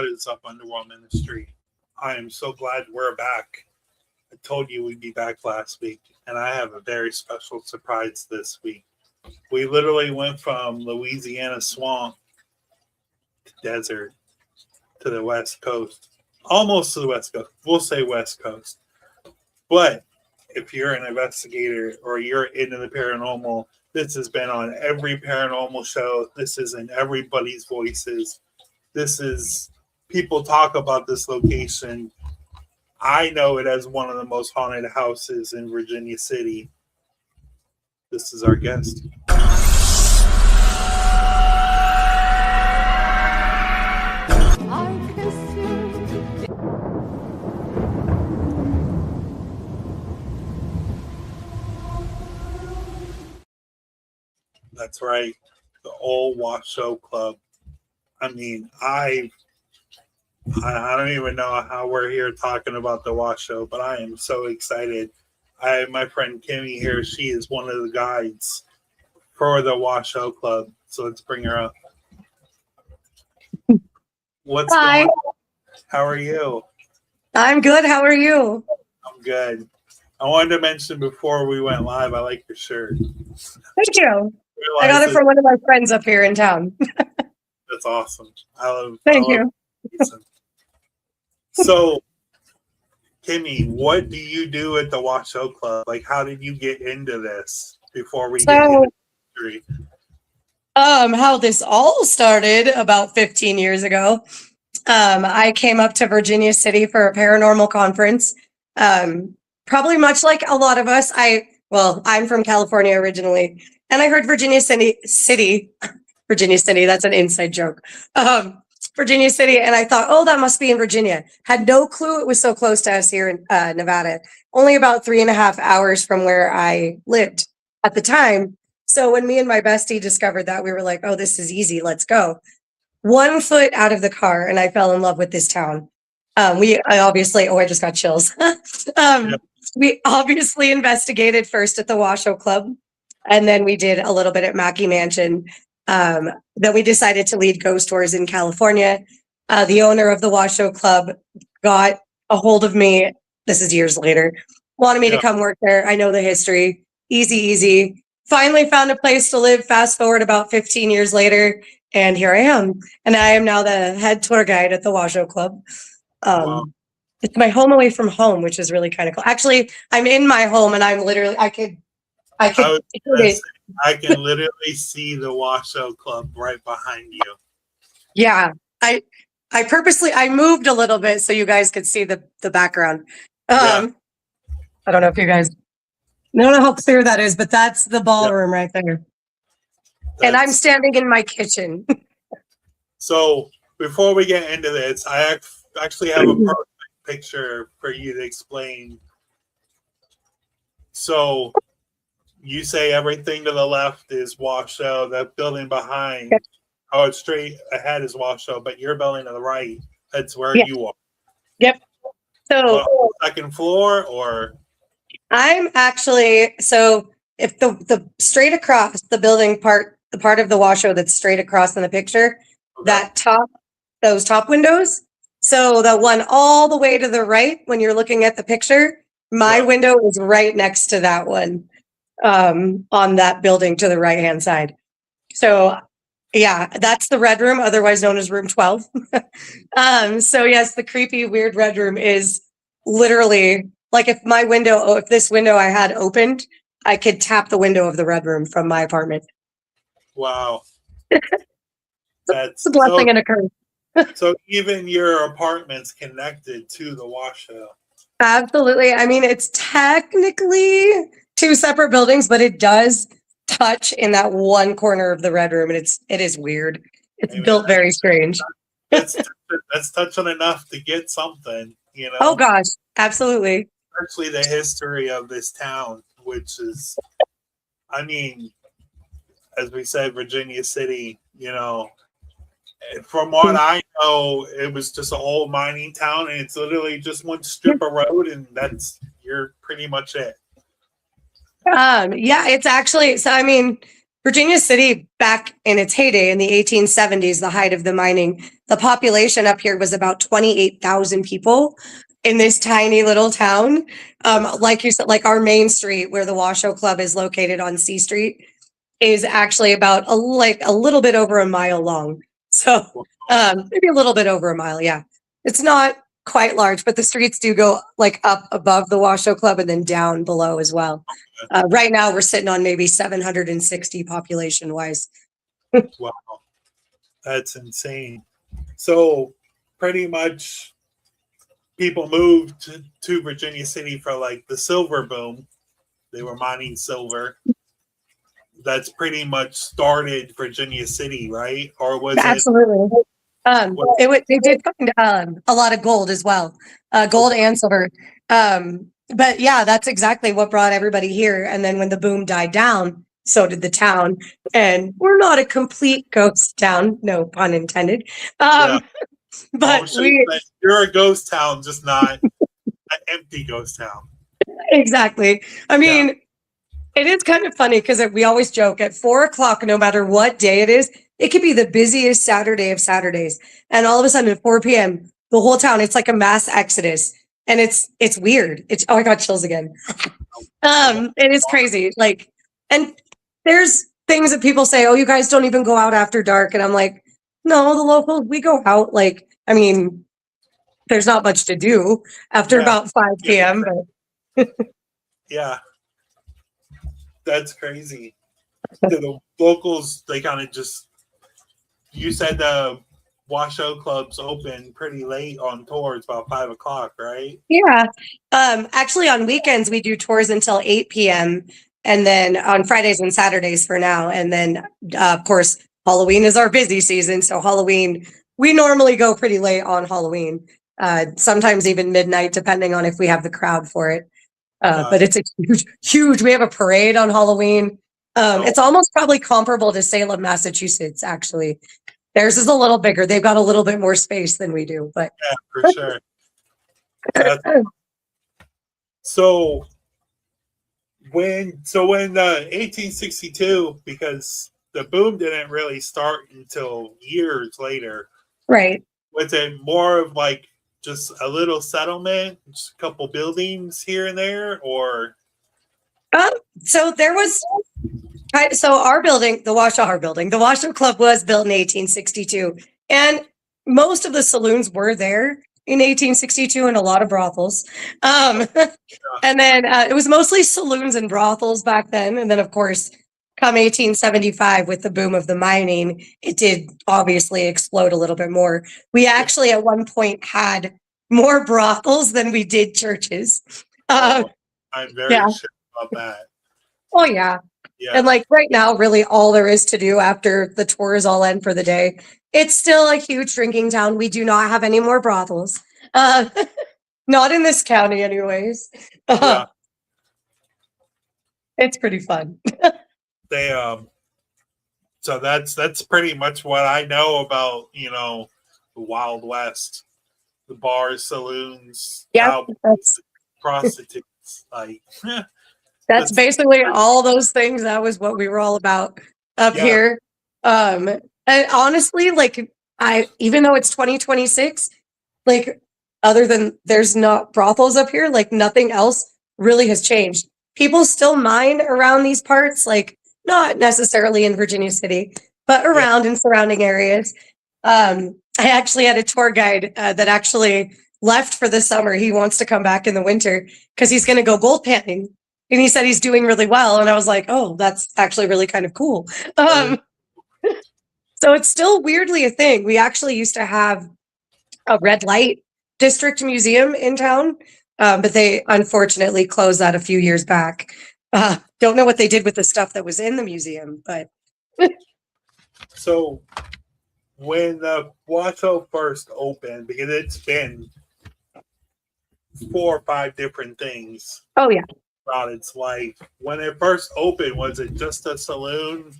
What is up, Underworld Ministry? I am so glad we're back. I told you we'd be back last week, and I have a very special surprise this week. We literally went from Louisiana swamp to desert to the West Coast. Almost to the West Coast. We'll say West Coast. But if you're an investigator or you're into the paranormal, this has been on every paranormal show. This is in everybody's voices. This is, people talk about this location. I know it as one of the most haunted houses in Virginia City. This is our guest. That's right, the old Washoe Club. I mean, I don't even know how we're here talking about the Washoe, but I am so excited. I have my friend Kimmy here. She is one of the guides for the Washoe Club. So let's bring her up. What's Hi. going on? How are you? I'm good. How are you? I'm good. I wanted to mention before we went live, I like your shirt. Thank you. I got it from one of my friends up here in town. That's awesome. Thank you. So, Kimmy, what do you do at the Washoe Club? Like, how did you get into this before we get into history? How this all started about 15 years ago. I came up to Virginia City for a paranormal conference. Probably much like a lot of us. I'm from California originally, and I heard Virginia City, that's an inside joke. Virginia City, and I thought, oh, that must be in Virginia. Had no clue it was so close to us here in Nevada. Only about 3.5 hours from where I lived at the time. So when me and my bestie discovered that, we were like, oh, this is easy. Let's go. 1 foot out of the car, and I fell in love with this town. I just got chills. We obviously investigated first at the Washoe Club, and then we did a little bit at Mackey Mansion. Then we decided to lead ghost tours in California. The owner of the Washoe Club got a hold of me. This is years later. Wanted me to come work there. I know the history. Easy. Finally found a place to live. Fast forward about 15 years later, and here I am. And I am now the head tour guide at the Washoe Club. Wow. It's my home away from home, which is really kind of cool. Actually, I'm in my home, and I'm literally, I can literally see the Washoe Club right behind you. Yeah, I purposely moved a little bit so you guys could see the background. I don't know if you guys know how clear that is, but that's the ballroom right there. And I'm standing in my kitchen. So before we get into this, I actually have a perfect picture for you to explain. So you say everything to the left is Washoe, that building behind, it's straight ahead is Washoe, but your building to the right, that's where you are. Yep. So second floor, or? I'm actually, so if the straight across the building part, the part of the Washoe that's straight across in the picture, those top windows. So the one all the way to the right, when you're looking at the picture, my window is right next to that one. On that building to the right-hand side. So yeah, that's the red room, otherwise known as room 12. So yes, the creepy, weird red room is literally like if this window I had opened, I could tap the window of the red room from my apartment. Wow. That's a blessing and a curse. So even your apartment's connected to the Washoe. Absolutely. I mean, it's technically 2 separate buildings, but it does touch in that one corner of the red room, and it is weird. It's built very strange. That's touching enough to get something, you know. Oh gosh, absolutely. Especially the history of this town, which is, I mean, as we said, Virginia City, you know, from what I know, it was just an old mining town, and it's literally just one strip of road, and you're pretty much it. Yeah, it's actually, so I mean, Virginia City, back in its heyday in the 1870s, the height of the mining, the population up here was about 28,000 people in this tiny little town. Like you said, like our main street where the Washoe Club is located on C Street is actually about a little bit over a mile long. So maybe a little bit over a mile. Yeah. It's not quite large, but the streets do go like up above the Washoe Club and then down below as well. Right now we're sitting on maybe 760 population wise. Wow. That's insane. So pretty much people moved to Virginia City for like the silver boom. They were mining silver. That's pretty much started Virginia City, right? Or was Absolutely. They did find a lot of gold as well, gold and silver. But yeah, that's exactly what brought everybody here. And then when the boom died down, so did the town. And we're not a complete ghost town, no pun intended. But you're a ghost town, just not an empty ghost town. Exactly. I mean, it is kind of funny because we always joke at 4:00, no matter what day it is, it could be the busiest Saturday of Saturdays. And all of a sudden at 4 p.m., the whole town, it's like a mass exodus. And it's weird. Oh, I got chills again. It is crazy. Like, and there's things that people say, oh, you guys don't even go out after dark. And I'm like, no, the locals, we go out. Like, I mean, there's not much to do after about 5 p.m. But yeah. That's crazy. The locals, they kind of just, you said the Washoe Club's open pretty late on tours, about 5 o'clock, right? Yeah. Actually, on weekends, we do tours until 8 p.m. And then on Fridays and Saturdays for now. And then, of course, Halloween is our busy season. So Halloween, we normally go pretty late on Halloween, sometimes even midnight, depending on if we have the crowd for it. But it's a huge, we have a parade on Halloween. It's almost probably comparable to Salem, Massachusetts, actually. Theirs is a little bigger. They've got a little bit more space than we do, but yeah, for sure. So when 1862, because the boom didn't really start until years later. Right. Was it more of like just a little settlement, just a couple buildings here and there, or? So there was, so our building, the Washoe Club was built in 1862, and most of the saloons were there in 1862 and a lot of brothels. And then it was mostly saloons and brothels back then. And then, of course, come 1875 with the boom of the mining, it did obviously explode a little bit more. We actually at one point had more brothels than we did churches. I'm very sure about that. Oh, yeah. And like right now, really all there is to do after the tours all end for the day, it's still a huge drinking town. We do not have any more brothels. Not in this county anyways. It's pretty fun. So that's pretty much what I know about, the Wild West, the bars, saloons, prostitutes, like that's basically all those things. That was what we were all about up here. And honestly, like even though it's 2026, like other than there's not brothels up here, like nothing else really has changed. People still mine around these parts, like not necessarily in Virginia City, but around in surrounding areas. I actually had a tour guide that actually left for the summer. He wants to come back in the winter because he's going to go gold panning. And he said he's doing really well. And I was like, oh, that's actually really kind of cool. So it's still weirdly a thing. We actually used to have a red light district museum in town, but they unfortunately closed that a few years back. Don't know what they did with the stuff that was in the museum, but. So when the Washoe first opened, because it's been 4 or 5 different things. Oh, yeah. About its life. When it first opened, was it just a saloon,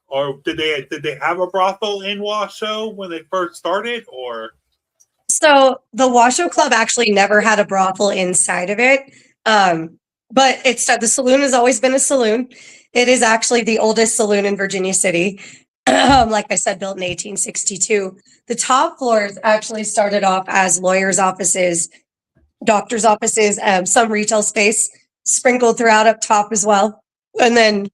or did they have a brothel in Washoe when they first started, or? So the Washoe Club actually never had a brothel inside of it, but the saloon has always been a saloon. It is actually the oldest saloon in Virginia City. Like I said, built in 1862. The top floors actually started off as lawyers' offices, doctors' offices, some retail space sprinkled throughout up top as well. And then,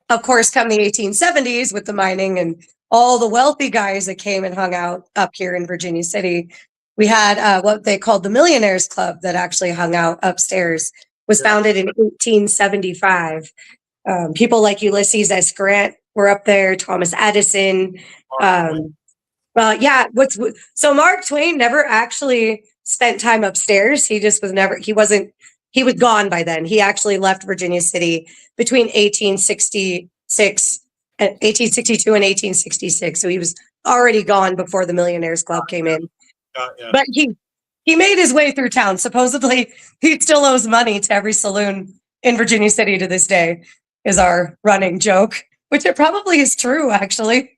of course, come the 1870s with the mining and all the wealthy guys that came and hung out up here in Virginia City. We had what they called the Millionaires Club that actually hung out upstairs. Was founded in 1875. People like Ulysses S. Grant were up there, Thomas Edison. Yeah, so Mark Twain never actually spent time upstairs. He just was never, he was gone by then. He actually left Virginia City between 1862 and 1866. So he was already gone before the Millionaires Club came in. But he made his way through town. Supposedly, he still owes money to every saloon in Virginia City to this day, is our running joke, which it probably is true, actually.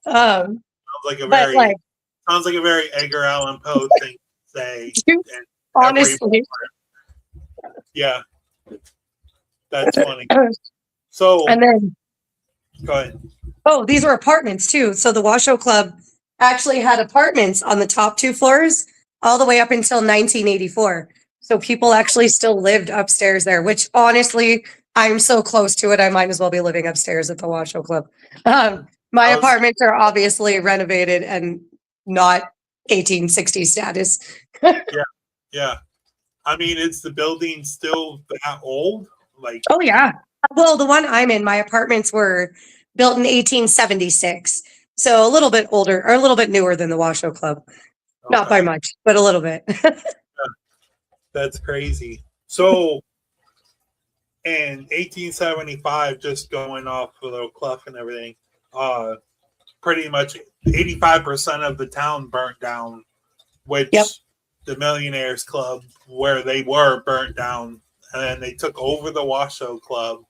Sounds like a very Edgar Allan Poe thing to say. Honestly. Yeah. That's funny. So, and then, go ahead. Oh, these were apartments too. So the Washoe Club actually had apartments on the top 2 floors all the way up until 1984. So people actually still lived upstairs there, which honestly, I'm so close to it. I might as well be living upstairs at the Washoe Club. My apartments are obviously renovated and not 1860s status. Yeah. I mean, is the building still that old? Oh yeah. Well, the one I'm in, my apartments were built in 1876. So a little bit older or a little bit newer than the Washoe Club. Okay. Not by much, but a little bit. That's crazy. So in 1875, just going off a little Clough and everything, pretty much 85% of the town burnt down, which the Millionaires Club, where they were, burnt down, and then they took over the Washoe Club.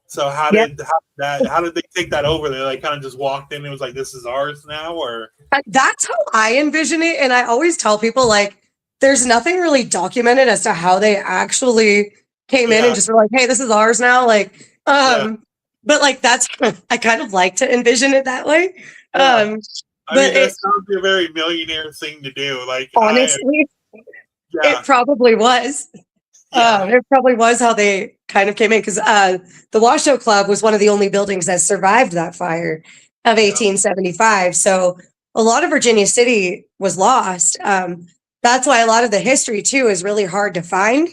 So how did they take that over? They like kind of just walked in and it was like, this is ours now, or? That's how I envision it. And I always tell people, like, there's nothing really documented as to how they actually came in and just were like, hey, this is ours now. Like, but like, that's, I kind of like to envision it that way. I mean, that sounds like a very Millionaire thing to do. Like, honestly, it probably was. It probably was how they kind of came in, because the Washoe Club was one of the only buildings that survived that fire of 1875. So a lot of Virginia City was lost. That's why a lot of the history too is really hard to find.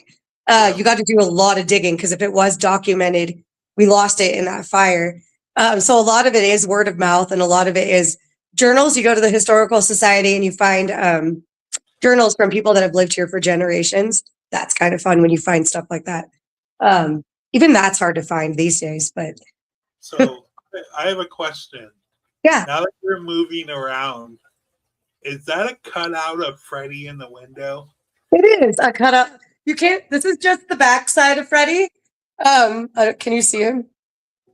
You got to do a lot of digging, because if it was documented, we lost it in that fire. So a lot of it is word of mouth, and a lot of it is journals. You go to the Historical Society and you find journals from people that have lived here for generations. That's kind of fun when you find stuff like that. Even that's hard to find these days. But so I have a question. Yeah. Now that you're moving around, is that a cutout of Freddy in the window? It is a cutout. You can't. This is just the back side of Freddy. Can you see him?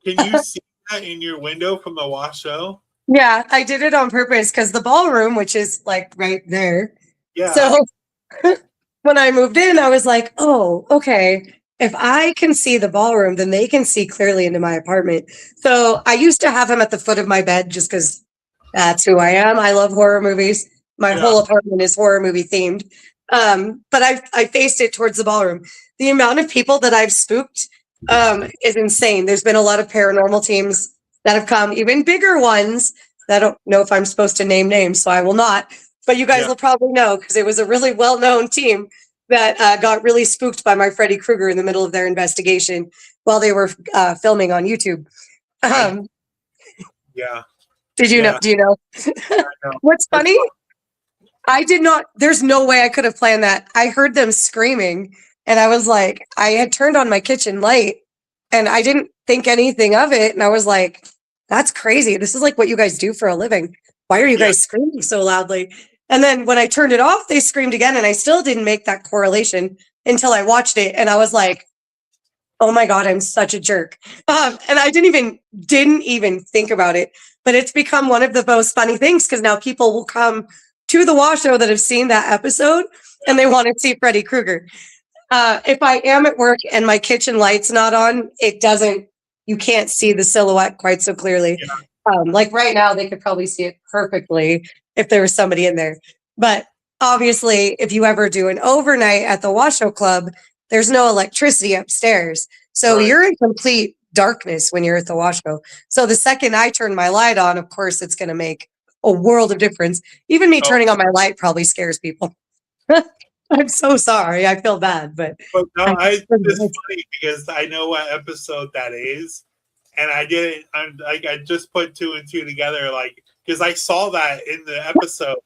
Can you see that in your window from the Washoe? Yeah, I did it on purpose because the ballroom, which is like right there. Yeah. So when I moved in, I was like, oh, okay. If I can see the ballroom, then they can see clearly into my apartment. So I used to have him at the foot of my bed just because that's who I am. I love horror movies. My whole apartment is horror movie themed. But I faced it towards the ballroom. The amount of people that I've spooked is insane. There's been a lot of paranormal teams that have come, even bigger ones. I don't know if I'm supposed to name names, so I will not. But you guys will probably know, because it was a really well-known team that got really spooked by my Freddy Krueger in the middle of their investigation while they were filming on YouTube. Did you know? Do you know? What's funny? I did not. There's no way I could have planned that. I heard them screaming, and I was like, I had turned on my kitchen light, and I didn't think anything of it. And I was like, that's crazy. This is like what you guys do for a living. Why are you guys screaming so loudly? And then when I turned it off, they screamed again, and I still didn't make that correlation until I watched it. And I was like, oh my God, I'm such a jerk. And I didn't even think about it, but it's become one of the most funny things, because now people will come to the Washoe that have seen that episode and they want to see Freddy Krueger. If I am at work and my kitchen light's not on, it doesn't you can't see the silhouette quite so clearly. Like right now, they could probably see it perfectly if there was somebody in there. But obviously, if you ever do an overnight at the Washoe Club, there's no electricity upstairs. So Right. you're in complete darkness when you're at the Washoe. So the second I turn my light on, of course, it's going to make a world of difference. Even me Oh. turning on my light probably scares people. I'm so sorry. I feel bad, but no, it's funny because I know what episode that is, and I didn't. I'm like, I just put two and two together, like because I saw that in the episode,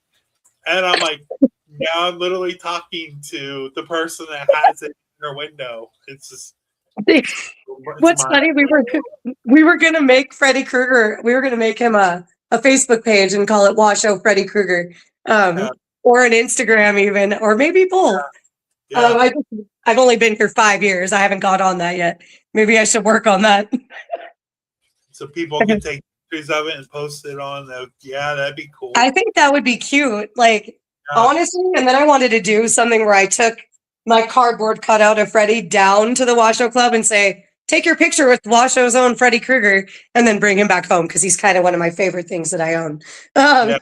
and I'm like, now I'm literally talking to the person that has it in their window. It's just. What's funny? We were gonna make Freddy Krueger. We were gonna make him a Facebook page and call it Washoe Freddy Krueger. Or an Instagram even, or maybe both. Yeah. I've only been here 5 years. I haven't got on that yet. Maybe I should work on that. So people can take pictures of it and post it on the, that'd be cool. I think that would be cute. Like, honestly, and then I wanted to do something where I took my cardboard cutout of Freddy down to the Washoe Club and say, take your picture with Washoe's own Freddy Krueger, and then bring him back home because he's kind of one of my favorite things that I own. Yeah,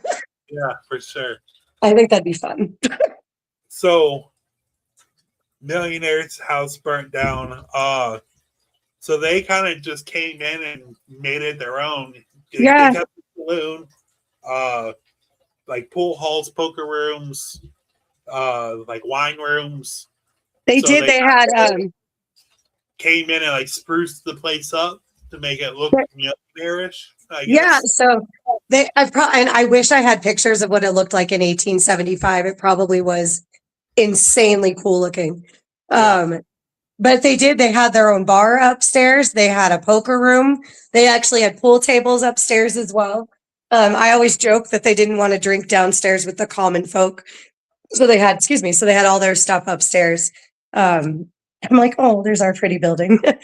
for sure. I think that'd be fun. So, Millionaire's house burnt down. So they kind of just came in and made it their own. They kept the saloon, like pool halls, poker rooms, like wine rooms. They had came in and like spruced the place up to make it look millionaire-ish. Yeah, so and I wish I had pictures of what it looked like in 1875. It probably was insanely cool looking. But they had their own bar upstairs. They had a poker room. They actually had pool tables upstairs as well. I always joke that they didn't want to drink downstairs with the common folk. So they had all their stuff upstairs. I'm like, oh, there's our pretty building. That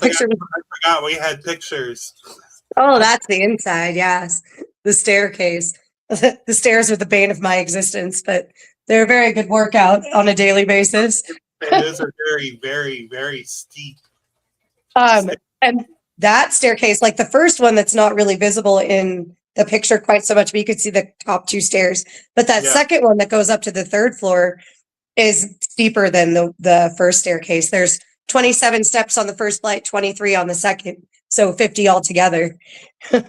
picture. I forgot we had pictures. Oh, that's the inside. Yes. The staircase. The stairs are the bane of my existence, but they're a very good workout on a daily basis. Those are very, very, very steep. And that staircase, like the first one that's not really visible in the picture quite so much, but you could see the top two stairs. But that second one that goes up to the third floor is steeper than the first staircase. There's 27 steps on the first flight, 23 on the second. So 50 altogether. So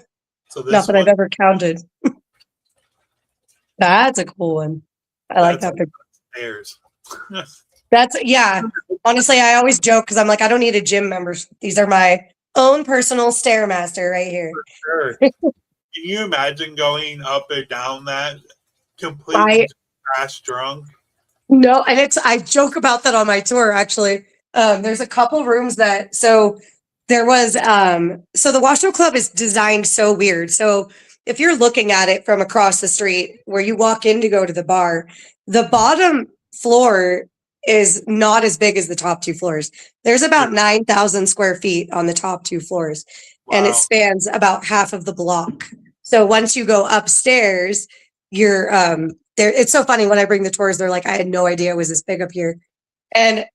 not that I've ever counted. That's a cool one. I like that picture. Stairs. Honestly, I always joke because I'm like, I don't need a gym membership. These are my own personal Stairmaster right here. For sure. Can you imagine going up and down that completely crash drunk? No, and I joke about that on my tour, actually. There's a couple rooms there was, so the Washoe Club is designed so weird. So if you're looking at it from across the street where you walk in to go to the bar, the bottom floor is not as big as the top two floors. There's about 9,000 square feet on the top two floors, and it spans about half of the block. So once you go upstairs, you're there. It's so funny when I bring the tours, they're like, I had no idea it was this big up here. And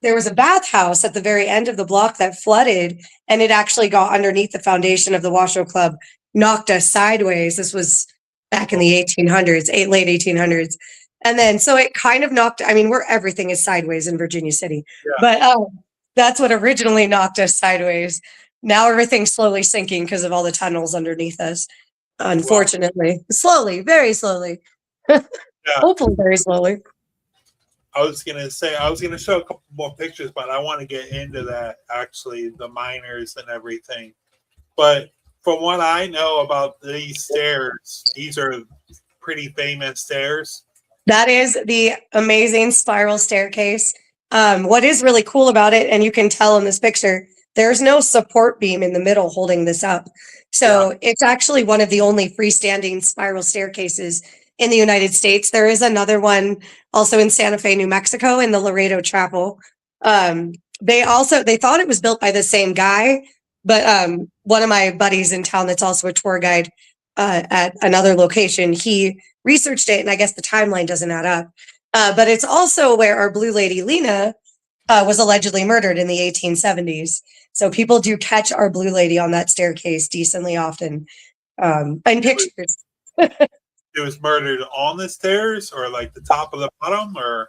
there was a bathhouse at the very end of the block that flooded, and it actually got underneath the foundation of the Washoe Club, knocked us sideways. This was back in the 1800s, late 1800s. And then, so it kind of knocked, where everything is sideways in Virginia City, but that's what originally knocked us sideways. Now everything's slowly sinking because of all the tunnels underneath us. Unfortunately, slowly, very slowly, hopefully very slowly. I was going to show a couple more pictures, but I want to get into that, actually, the miners and everything. But from what I know about these stairs, these are pretty famous stairs. That is the amazing spiral staircase. What is really cool about it, and you can tell in this picture, there's no support beam in the middle holding this up. So it's actually one of the only freestanding spiral staircases in the United States. There is another one also in Santa Fe, New Mexico, in the Laredo Chapel. They thought it was built by the same guy, but one of my buddies in town that's also a tour guide at another location, he researched it, and I guess the timeline doesn't add up. But it's also where our Blue Lady Lena was allegedly murdered in the 1870s. So people do catch our Blue Lady on that staircase decently often. And pictures. It was murdered on the stairs or like the top of the bottom or?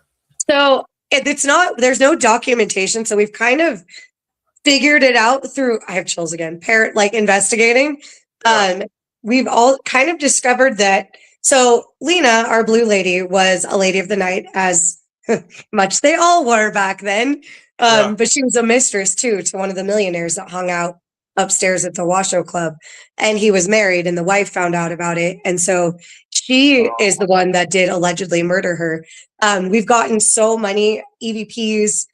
So it's not, there's no documentation. So we've kind of figured it out through, I have chills again, parent like investigating. Yeah. We've all kind of discovered that. So Lena, our Blue Lady, was a lady of the night, as much they all were back then. But she was a mistress too to one of the millionaires that hung out upstairs at the Washoe Club. And he was married, and the wife found out about it. And so she is the one that did allegedly murder her. We've gotten so many EVPs,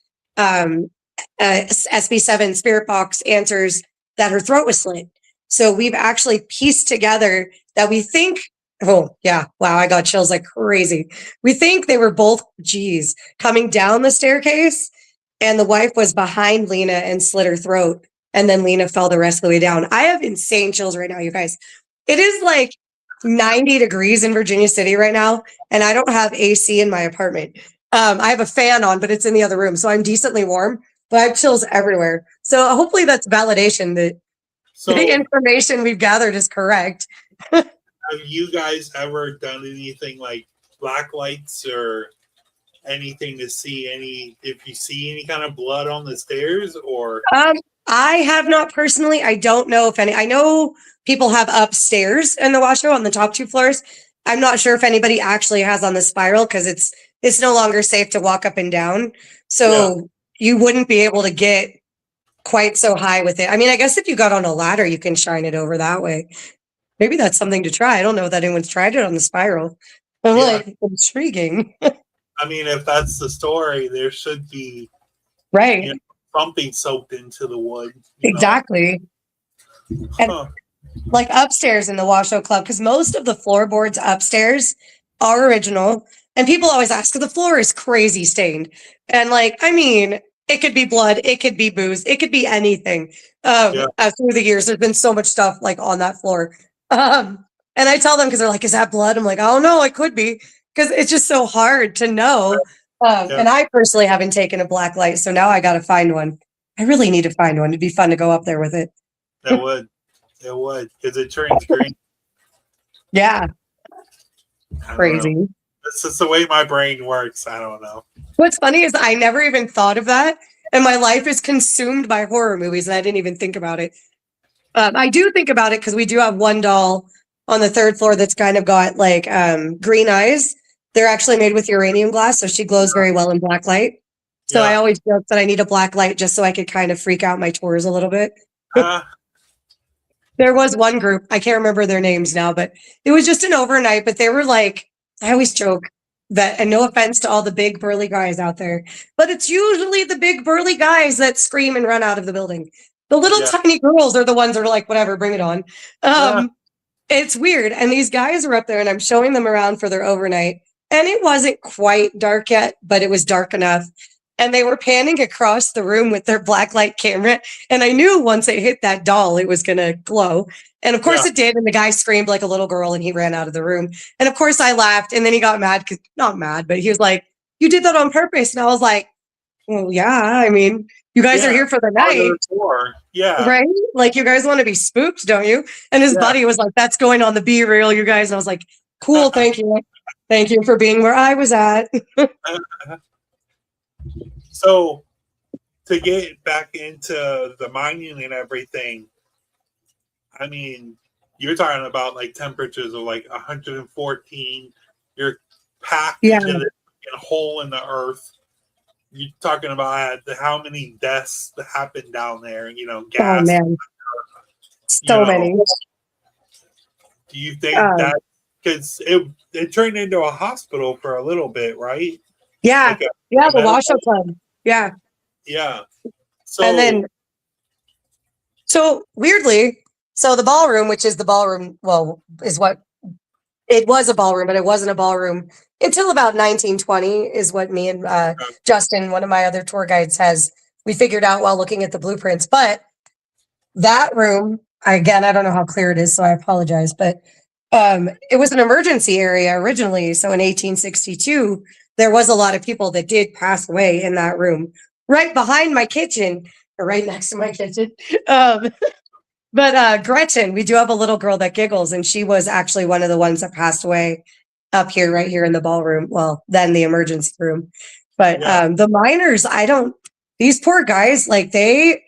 SB7 spirit box answers that her throat was slit. So we've actually pieced together that we think, oh yeah, wow, I got chills like crazy. We think they were both, geez, coming down the staircase, and the wife was behind Lena and slit her throat. And then Lena fell the rest of the way down. I have insane chills right now, you guys. It is like 90 degrees in Virginia City right now, and I don't have AC in my apartment. I have a fan on, but it's in the other room, so I'm decently warm, but I have chills everywhere. So hopefully that's validation that the information we've gathered is correct. Have you guys ever done anything like black lights or anything to see if you see any kind of blood on the stairs or? I have not personally. I don't know if any. I know people have upstairs in the Washoe on the top 2 floors. I'm not sure if anybody actually has on the spiral because it's no longer safe to walk up and down. So you wouldn't be able to get quite so high with it. I mean, I guess if you got on a ladder, you can shine it over that way. Maybe that's something to try. I don't know that anyone's tried it on the spiral. I'm like, intriguing. I mean, if that's the story, there should be right. Something soaked into the wood. Exactly. And like upstairs in the Washoe Club, because most of the floorboards upstairs are original. And people always ask, the floor is crazy stained. And like, I mean, it could be blood, it could be booze, it could be anything. Through the years, there's been so much stuff like on that floor. And I tell them because they're like, is that blood? I'm like, oh no, it could be. Because it's just so hard to know. And I personally haven't taken a black light, so now I got to find one. I really need to find one. It'd be fun to go up there with it. It would, because it turns green. Yeah, crazy. It's just the way my brain works. I don't know. What's funny is I never even thought of that, and my life is consumed by horror movies, and I didn't even think about it. I do think about it because we do have one doll on the 3rd floor that's kind of got like green eyes. They're actually made with uranium glass, so she glows very well in black light. So I always joke that I need a black light just so I could kind of freak out my tours a little bit. There was one group, I can't remember their names now, but it was just an overnight, but they were like, I always joke that, and no offense to all the big burly guys out there, but it's usually the big burly guys that scream and run out of the building. The little tiny girls are the ones that are like, whatever, bring it on. It's weird. And these guys were up there and I'm showing them around for their overnight. And it wasn't quite dark yet, but it was dark enough. And they were panning across the room with their black light camera. And I knew once it hit that doll, it was going to glow. And of course it did. And the guy screamed like a little girl and he ran out of the room. And of course I laughed. And then he got mad, not mad, but he was like, you did that on purpose. And I was like, well, yeah, I mean, you guys are here for the night. Right? Like you guys want to be spooked, don't you? And his buddy was like, that's going on the B-reel, you guys. And I was like, cool, thank you. Thank you for being where I was at. So to get back into the mining and everything, I mean, you're talking about like temperatures of like 114. You're packed into a hole in the earth. You're talking about how many deaths that happened down there, gas. Oh, man. So many. Do you think that, because it turned into a hospital for a little bit, right? Yeah. Like the Washoe Club. Yeah. Yeah. So weirdly, the ballroom, which is the ballroom, is what it was, a ballroom, but it wasn't a ballroom until about 1920 is what me and Justin, one of my other tour guides, we figured out while looking at the blueprints. But that room, again, I don't know how clear it is, so I apologize, but it was an emergency area originally. So in 1862, there was a lot of people that did pass away in that room. right behind my kitchen, or right next to my kitchen. Um, but Gretchen, we do have a little girl that giggles, and she was actually one of the ones that passed away up here, right here in the ballroom. Well, then the emergency room. But Yeah. the miners, these poor guys, like the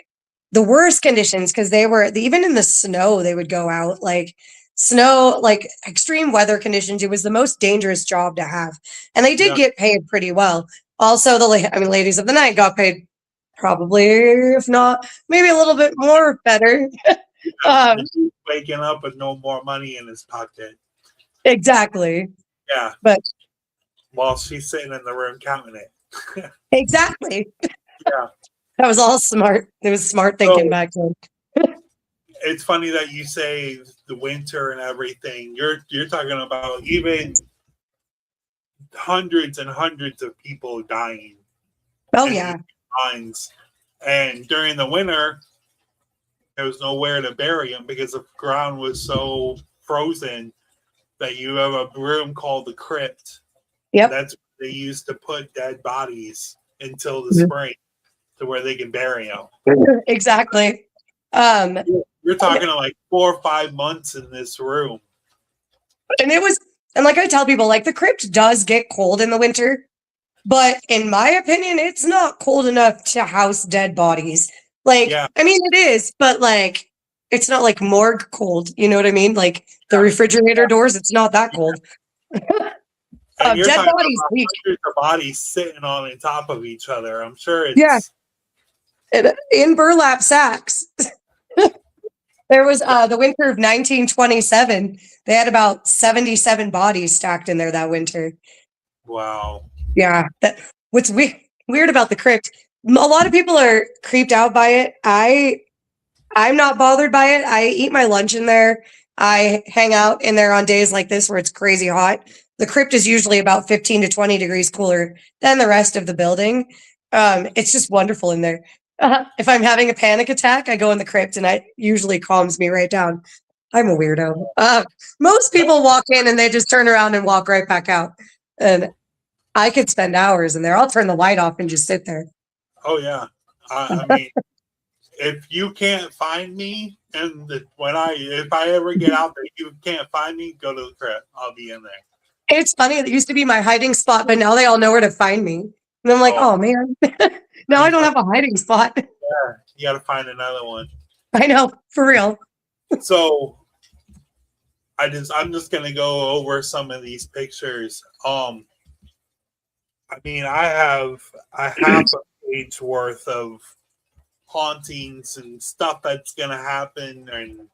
worst conditions, because they were, even in the snow, they would go out, like snow, like extreme weather conditions. It was the most dangerous job to have. And they did Yeah. get paid pretty well. Also, ladies of the night got paid probably, if not, maybe a little bit more better. Um, Waking up with no more money in his pocket. exactly. Yeah. But While she's sitting in the room counting it. exactly. Yeah. That was all smart. It was smart thinking So, back then. it's funny that you say the winter and everything. You're talking about even hundreds and hundreds of people dying. Oh, in yeah. these mines. And during the winter, there was nowhere to bury them because the ground was so frozen that you have a room called the crypt. Yep. That's where they used to put dead bodies until the Mhm. spring to where they can bury them. Exactly. You're talking like 4 or 5 months in this room. And like I tell people, like the crypt does get cold in the winter, but in my opinion, it's not cold enough to house dead bodies. Like, Yeah. I mean, it is, but like, it's not like morgue cold. You know what I mean? Like the Yeah. refrigerator doors, it's not that cold. And you're Dead talking bodies about leak. hundreds of bodies sitting on top of each other. I'm sure it's Yeah. In burlap sacks. There was the winter of 1927. They had about 77 bodies stacked in there that winter. wow. Yeah. What's weird about the crypt, a lot of people are creeped out by it. I'm not bothered by it. I eat my lunch in there. I hang out in there on days like this where it's crazy hot. The crypt is usually about 15 to 20 degrees cooler than the rest of the building. It's just wonderful in there. If I'm having a panic attack, I go in the crypt and it usually calms me right down. I'm a weirdo. Most people walk in and they just turn around and walk right back out. And I could spend hours in there. I'll turn the light off and just sit there. Oh yeah. I mean, if you can't find me, and if I ever get out there, you can't find me, go to the crypt. I'll be in there. It's funny. It used to be my hiding spot, but now they all know where to find me. And I'm like, oh man, now I don't have a hiding spot. Yeah, you got to find another one. I know, for real. So I'm just gonna go over some of these pictures. I mean, I have a half a page worth of hauntings and stuff that's gonna happen and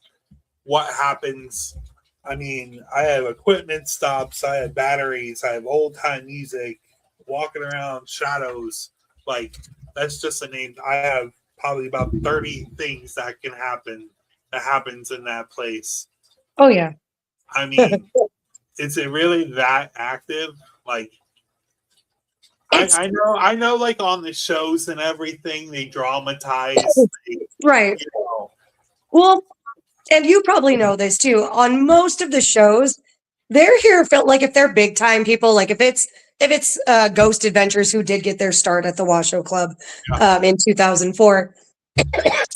what happens. I mean, I have equipment stops, I have batteries, I have old time music, walking around shadows. Like, that's just a name. I have probably about 30 things that can happen that happens in that place. Oh yeah. I mean, is it really that active? Like, I know, like on the shows and everything, they dramatize. Right. You know. Well, and you probably know this too. On most of the shows, they're here felt like if they're big time people, like if it's Ghost Adventures who did get their start at the Washoe Club in 2004.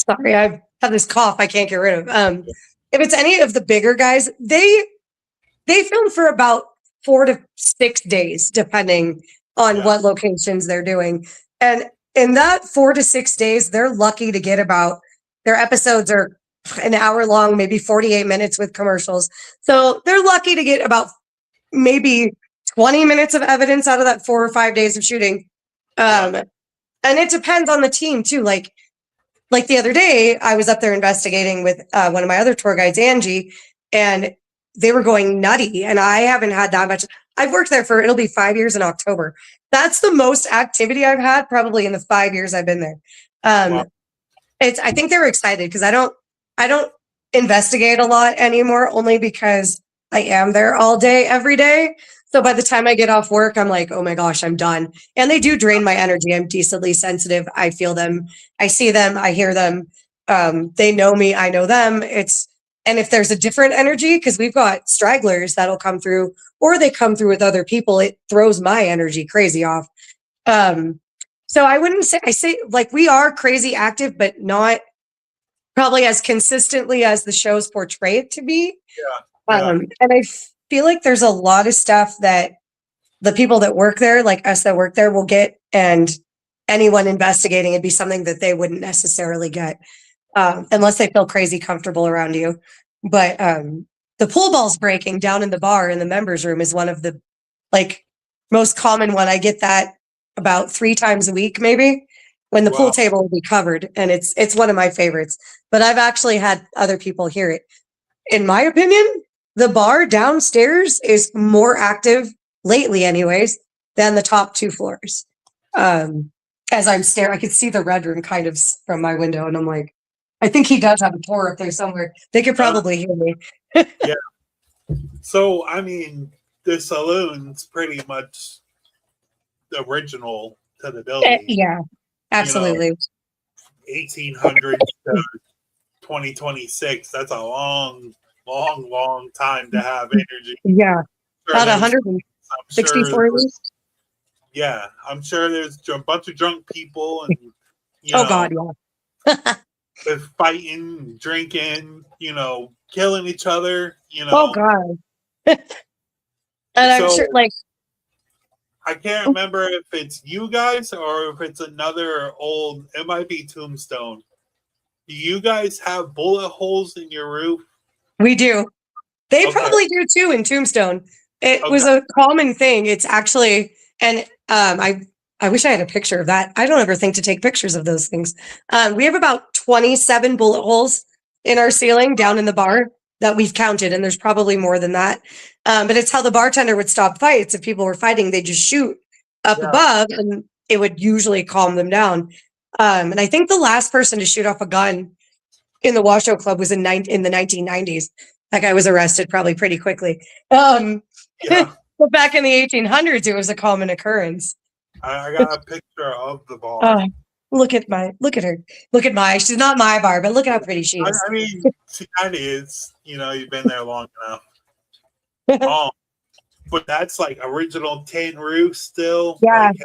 Sorry, I have this cough I can't get rid of. If it's any of the bigger guys, they film for about 4 to 6 days, depending on what locations they're doing. And in that 4 to 6 days, they're lucky to get about, their episodes are an hour long, maybe 48 minutes with commercials. So they're lucky to get about maybe 20 minutes of evidence out of that 4 or 5 days of shooting. And it depends on the team too. Like the other day, I was up there investigating with one of my other tour guides, Angie, and they were going nutty. And I haven't had that much. I've worked there it'll be 5 years in October. That's the most activity I've had probably in the 5 years I've been there. I think they were excited because I don't investigate a lot anymore, only because I am there all day, every day. So by the time I get off work, I'm like, oh my gosh, I'm done. And they do drain my energy. I'm decently sensitive. I feel them. I see them. I hear them. They know me. I know them. And if there's a different energy, because we've got stragglers that'll come through, or they come through with other people, it throws my energy crazy off. So I wouldn't say, I say like we are crazy active, but not probably as consistently as the shows portray it to be. Yeah. And I feel like there's a lot of stuff that the people that work there, like us that work there, will get, and anyone investigating it'd be something that they wouldn't necessarily get unless they feel crazy comfortable around you. But the pool balls breaking down in the bar in the members room is one of the like most common one. I get that about 3 times a week, maybe, when the pool Wow. table will be covered, and it's one of my favorites. But I've actually had other people hear it. In my opinion, the bar downstairs is more active lately, anyways, than the top 2 floors. As I'm staring, I could see the red room kind of from my window, and I'm like, I think he does have a pour up there somewhere. They could probably hear me. Yeah. So, I mean, the saloon's pretty much the original to the building. Yeah, absolutely. 1800s to 2026. That's a long time to have energy. Yeah, about I'm 164 sure, years. yeah, I'm sure there's a bunch of drunk people and God, yeah. with fighting, drinking, killing each other. Oh God. And I'm sure, like, I can't remember if it's you guys or if it's another old. It might be Tombstone. Do you guys have bullet holes in your roof? we do. They Okay. probably do too in Tombstone. It was a common thing. It's actually, and I wish I had a picture of that. I don't ever think to take pictures of those things. We have about 27 bullet holes in our ceiling down in the bar that we've counted, and there's probably more than that. But it's how the bartender would stop fights. If people were fighting, they'd just shoot up above, and it would usually calm them down. And I think the last person to shoot off a gun in the Washoe Club was in the 1990s. That guy was arrested probably pretty quickly. But back in the 1800s, it was a common occurrence. I got a picture of the bar. Look at her. Look at my. She's not my bar, but look at how pretty she is. I mean, she kind of is. You've been there long enough. But that's like original tin roof still. Yeah. Like,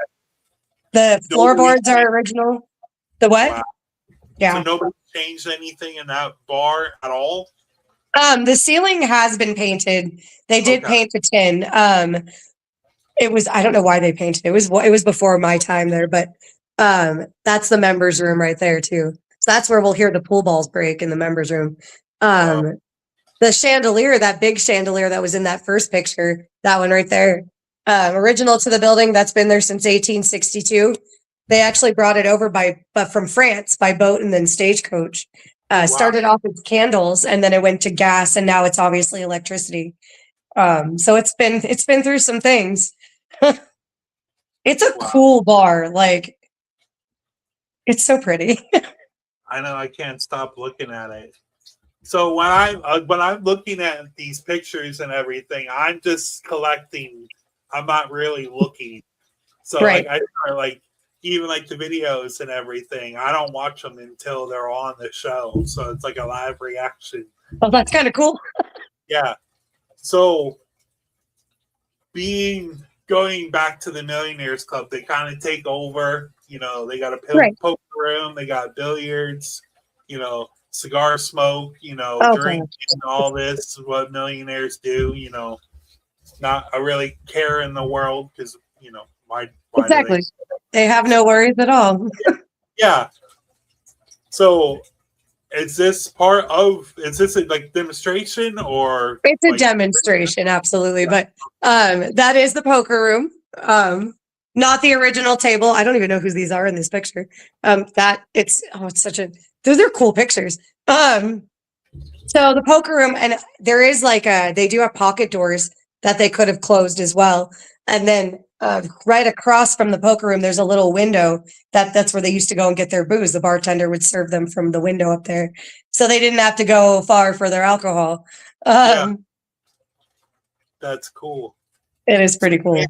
the floorboards are original. The what? Wow. Yeah. So nobody changed anything in that bar at all? The ceiling has been painted. They did paint the tin. It was, I don't know why they painted it. It was before my time there, but that's the members room right there too. So that's where we'll hear the pool balls break in the members room. The chandelier, that big chandelier that was in that first picture, that one right there, original to the building, that's been there since 1862. They actually brought it over from France by boat and then stagecoach. Started off with candles, and then it went to gas, and now it's obviously electricity. So it's been through some things. It's a cool bar. Like, it's so pretty. I know, I can't stop looking at it. So when I'm looking at these pictures and everything, I'm just collecting. I'm not really looking. So Right. I start like even like the videos and everything. I don't watch them until they're on the show. So it's like a live reaction. Oh, that's kind of cool. Yeah. So going back to the Millionaires Club, they kind of take over. They got a poker room, they got billiards, cigar smoke, drinking, all this is what millionaires do, not a really care in the world because, why Exactly. They have no worries at all. Yeah. So is this like demonstration or? It's a demonstration, absolutely. But that is the poker room. Not the original table. I don't even know who these are in this picture. Those are cool pictures. So the poker room, and there is they do have pocket doors that they could have closed as well. And then right across from the poker room, there's a little window that's where they used to go and get their booze. The bartender would serve them from the window up there. So they didn't have to go far for their alcohol. That's cool. It is pretty cool.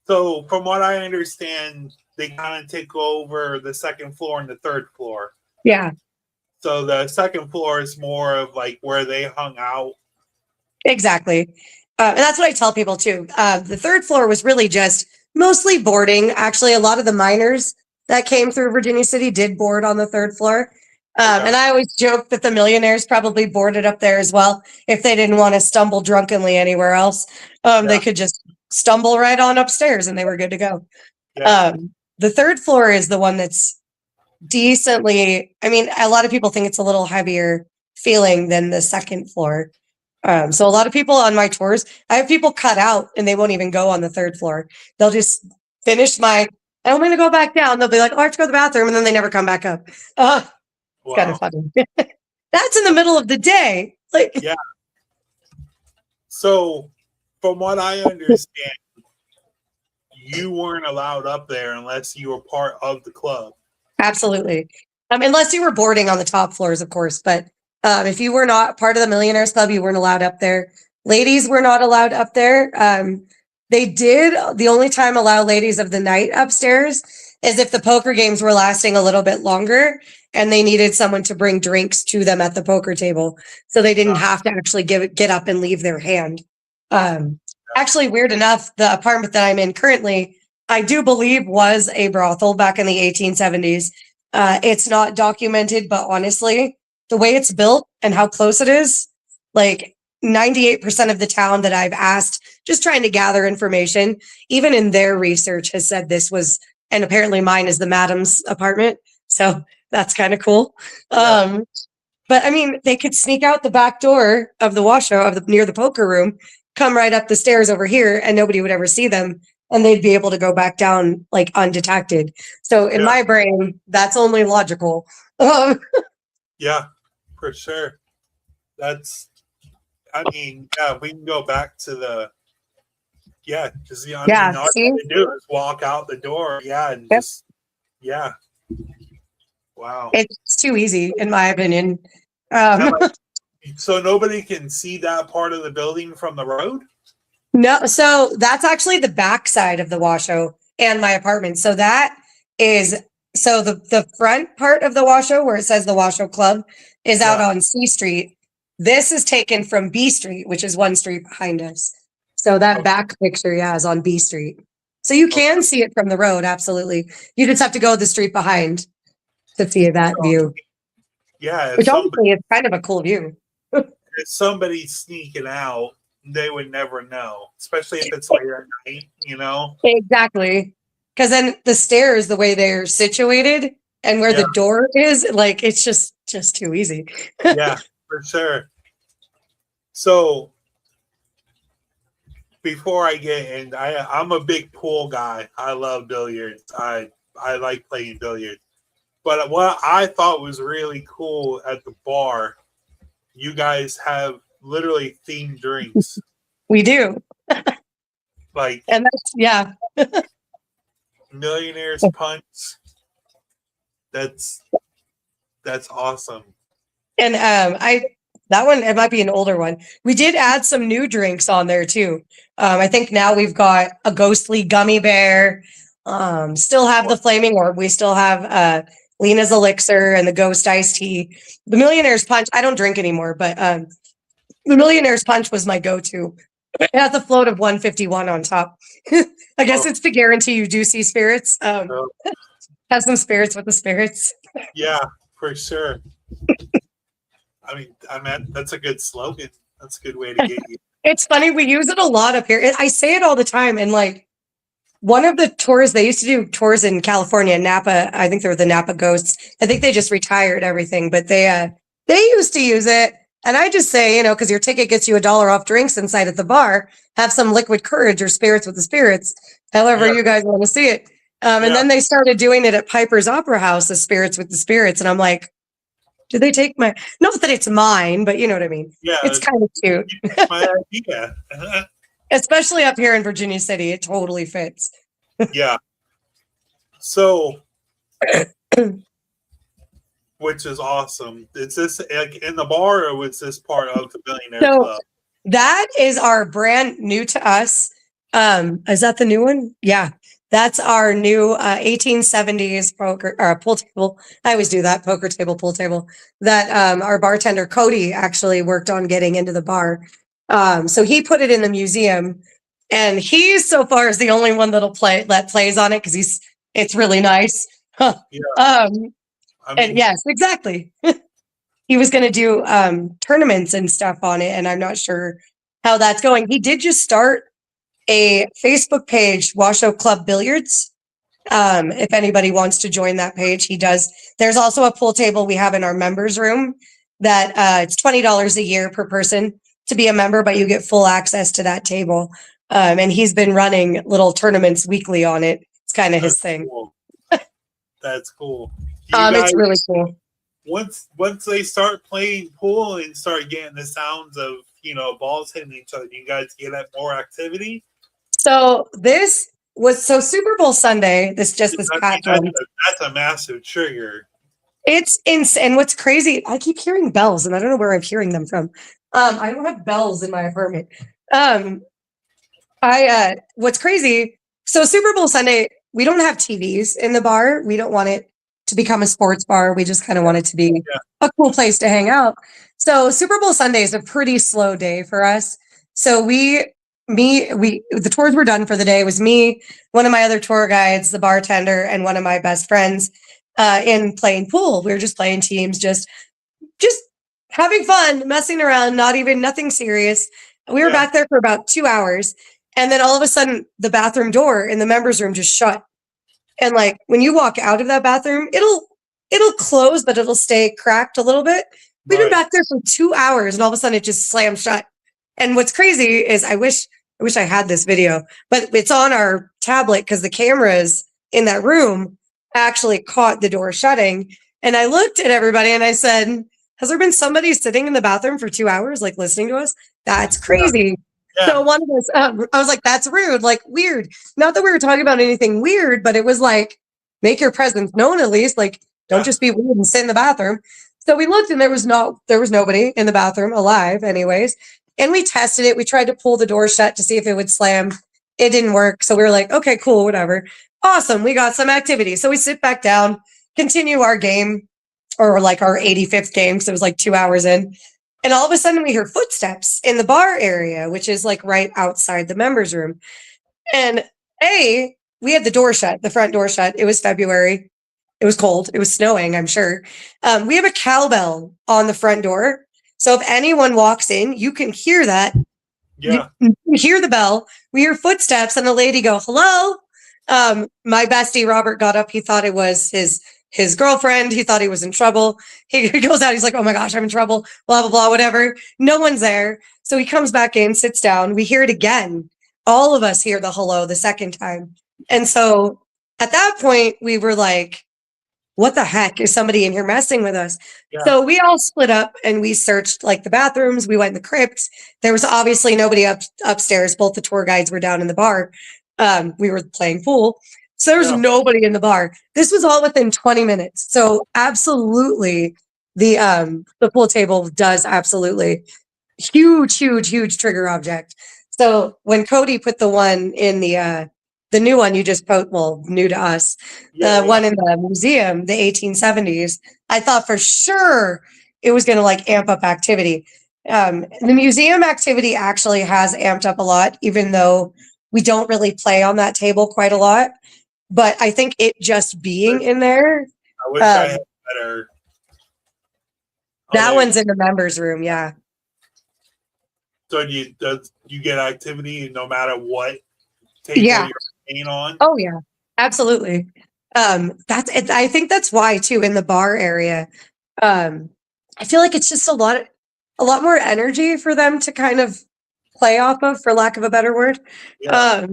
So from what I understand, they kind of take over the second floor and the third floor. Yeah. So the second floor is more of like where they hung out. Exactly. And that's what I tell people too. The third floor was really just mostly boarding. Actually, a lot of the miners that came through Virginia City did board on the third floor. And I always joke that the millionaires probably boarded up there as well. If they didn't want to stumble drunkenly anywhere else, they could just stumble right on upstairs and they were good to go. Yeah. The third floor is the one that's decently, I mean, a lot of people think it's a little heavier feeling than the second floor. So a lot of people on my tours, I have people cut out and they won't even go on the third floor. They'll just finish I'm going to go back down. They'll be like, oh, I have to go to the bathroom. And then they never come back up. It's kind of funny. That's in the middle of the day. Like, yeah. So from what I understand, you weren't allowed up there unless you were part of the club. Absolutely. Unless you were boarding on the top floors, of course. But if you were not part of the Millionaires Club, you weren't allowed up there. Ladies were not allowed up there. They did the only time allow ladies of the night upstairs is if the poker games were lasting a little bit longer and they needed someone to bring drinks to them at the poker table. So they didn't have to actually get up and leave their hand. Actually, weird enough, the apartment that I'm in currently, I do believe was a brothel back in the 1870s. It's not documented, but honestly, the way it's built and how close it is, like 98% of the town that I've asked, just trying to gather information, even in their research has said this was, and apparently mine is the madam's apartment. So that's kind of cool. But I mean, they could sneak out the back door of the Washoe near the poker room, come right up the stairs over here and nobody would ever see them. And they'd be able to go back down like undetected. So in my brain, that's only logical. Yeah, for sure. We can go back to because all you do is walk out the door. Yeah. And wow. It's too easy, in my opinion. So nobody can see that part of the building from the road? No, so that's actually the back side of the Washoe and my apartment. So that is the front part of the Washoe where it says the Washoe Club is out on C Street. This is taken from B Street, which is one street behind us. So that back picture, is on B Street. So you can see it from the road, absolutely. You just have to go the street behind to see that view. Yeah. Which honestly is kind of a cool view. If somebody's sneaking out, they would never know, especially if it's later at night, Exactly. Because then the stairs, the way they're situated and where the door is, like, it's just too easy. Yeah, for sure. So before I get in, I'm a big pool guy. I love billiards. I like playing billiards. But what I thought was really cool at the bar, you guys have literally themed drinks. We do. And that's Millionaire's Punch. That's awesome. And that one, it might be an older one. We did add some new drinks on there too. I think now we've got a ghostly gummy bear. Still have the flaming orb. We still have Lena's elixir and the ghost iced tea. The Millionaire's Punch. I don't drink anymore, but the Millionaire's Punch was my go-to. It has a float of 151 on top. I guess it's to guarantee you do see spirits. Have some spirits with the spirits. Yeah, for sure. I mean, that's a good slogan. That's a good way to get you. It's funny. We use it a lot up here. I say it all the time. And like one of the tours, they used to do tours in California, Napa. I think they were the Napa Ghosts. I think they just retired everything, but they used to use it. And I just say, because your ticket gets you $1 off drinks inside at the bar, have some liquid courage or spirits with the spirits, however you guys want to see it. And then they started doing it at Piper's Opera House, the spirits with the spirits. And I'm like, did they take not that it's mine, but you know what I mean? Yeah. It's kind of cute. My idea. Especially up here in Virginia City. It totally fits. Yeah. So, which is awesome. Is this like in the bar or was this part of the Millionaire Club? That is our brand new to us. Is that the new one? Yeah. That's our new 1870s pool table. I always do that, poker table, pool table, that our bartender Cody actually worked on getting into the bar. So he put it in the museum And he so far is the only one that plays on it because it's really nice. Huh. Yeah. And yes, exactly. He was going to do tournaments and stuff on it, and I'm not sure how that's going. He did just start a Facebook page, Washoe Club Billiards. If anybody wants to join that page, he does. There's also a pool table we have in our members room that it's $20 a year per person to be a member, but you get full access to that table. And he's been running little tournaments weekly on it. It's kind of his thing. Cool. That's cool. It's really cool. Once they start playing pool and start getting the sounds of balls hitting each other, you guys get at more activity. So Super Bowl Sunday. This past one. That's a massive trigger. It's insane. And what's crazy, I keep hearing bells, and I don't know where I'm hearing them from. I don't have bells in my apartment. What's crazy? So Super Bowl Sunday, we don't have TVs in the bar. We don't want it to become a sports bar. We just kind of want it to be a cool place to hang out. So Super Bowl Sunday is a pretty slow day for us. So the tours were done for the day. It was me, one of my other tour guides, the bartender, and one of my best friends in playing pool. We were just playing teams, just having fun, messing around, nothing serious. We were back there for about 2 hours. And then all of a sudden the bathroom door in the members room just shut. And like when you walk out of that bathroom, it'll close, but it'll stay cracked a little bit. We've been back there for 2 hours and all of a sudden it just slammed shut. And what's crazy is I wish I had this video, but it's on our tablet because the cameras in that room actually caught the door shutting. And I looked at everybody and I said, has there been somebody sitting in the bathroom for 2 hours, like listening to us? That's crazy. Yeah. So one of us, I was like, that's rude, like weird. Not that we were talking about anything weird, but it was like, make your presence known at least. Like, don't just be weird and sit in the bathroom. So we looked and there was nobody in the bathroom alive anyways. And we tested it. We tried to pull the door shut to see if it would slam. It didn't work. So we were like, okay, cool, whatever. Awesome. We got some activity. So we sit back down, continue our game, or like our 85th game. So it was like 2 hours in. And all of a sudden we hear footsteps in the bar area, which is like right outside the members room. And we had the door shut, the front door shut. It was February. It was cold. It was snowing, I'm sure. We have a cowbell on the front door. So if anyone walks in, you can hear that. Yeah. You hear the bell. We hear footsteps and a lady go, hello. My bestie, Robert, got up. He thought it was his girlfriend. He thought he was in trouble. He goes out. He's like, oh my gosh, I'm in trouble. Blah, blah, blah, whatever. No one's there. So he comes back in, sits down. We hear it again. All of us hear the hello the second time. And so at that point, we were like, what the heck? Is somebody in here messing with us? Yeah. So we all split up and we searched like the bathrooms. We went in the crypts. There was obviously nobody upstairs. Both the tour guides were down in the bar. We were playing pool. So there was nobody in the bar. This was all within 20 minutes. So absolutely the pool table does absolutely huge trigger object. So when Cody put the one in the new one you just put, well, new to us, the one in the museum, the 1870s, I thought for sure it was going to like amp up activity. The museum activity actually has amped up a lot, even though we don't really play on that table quite a lot. But I think it just being in there. I wish I had better. That one's in the members room, yeah. So do you get activity no matter what table you're playing on? Oh yeah, absolutely. I think that's why too in the bar area. I feel like it's just a lot more energy for them to kind of play off of, for lack of a better word. Yeah.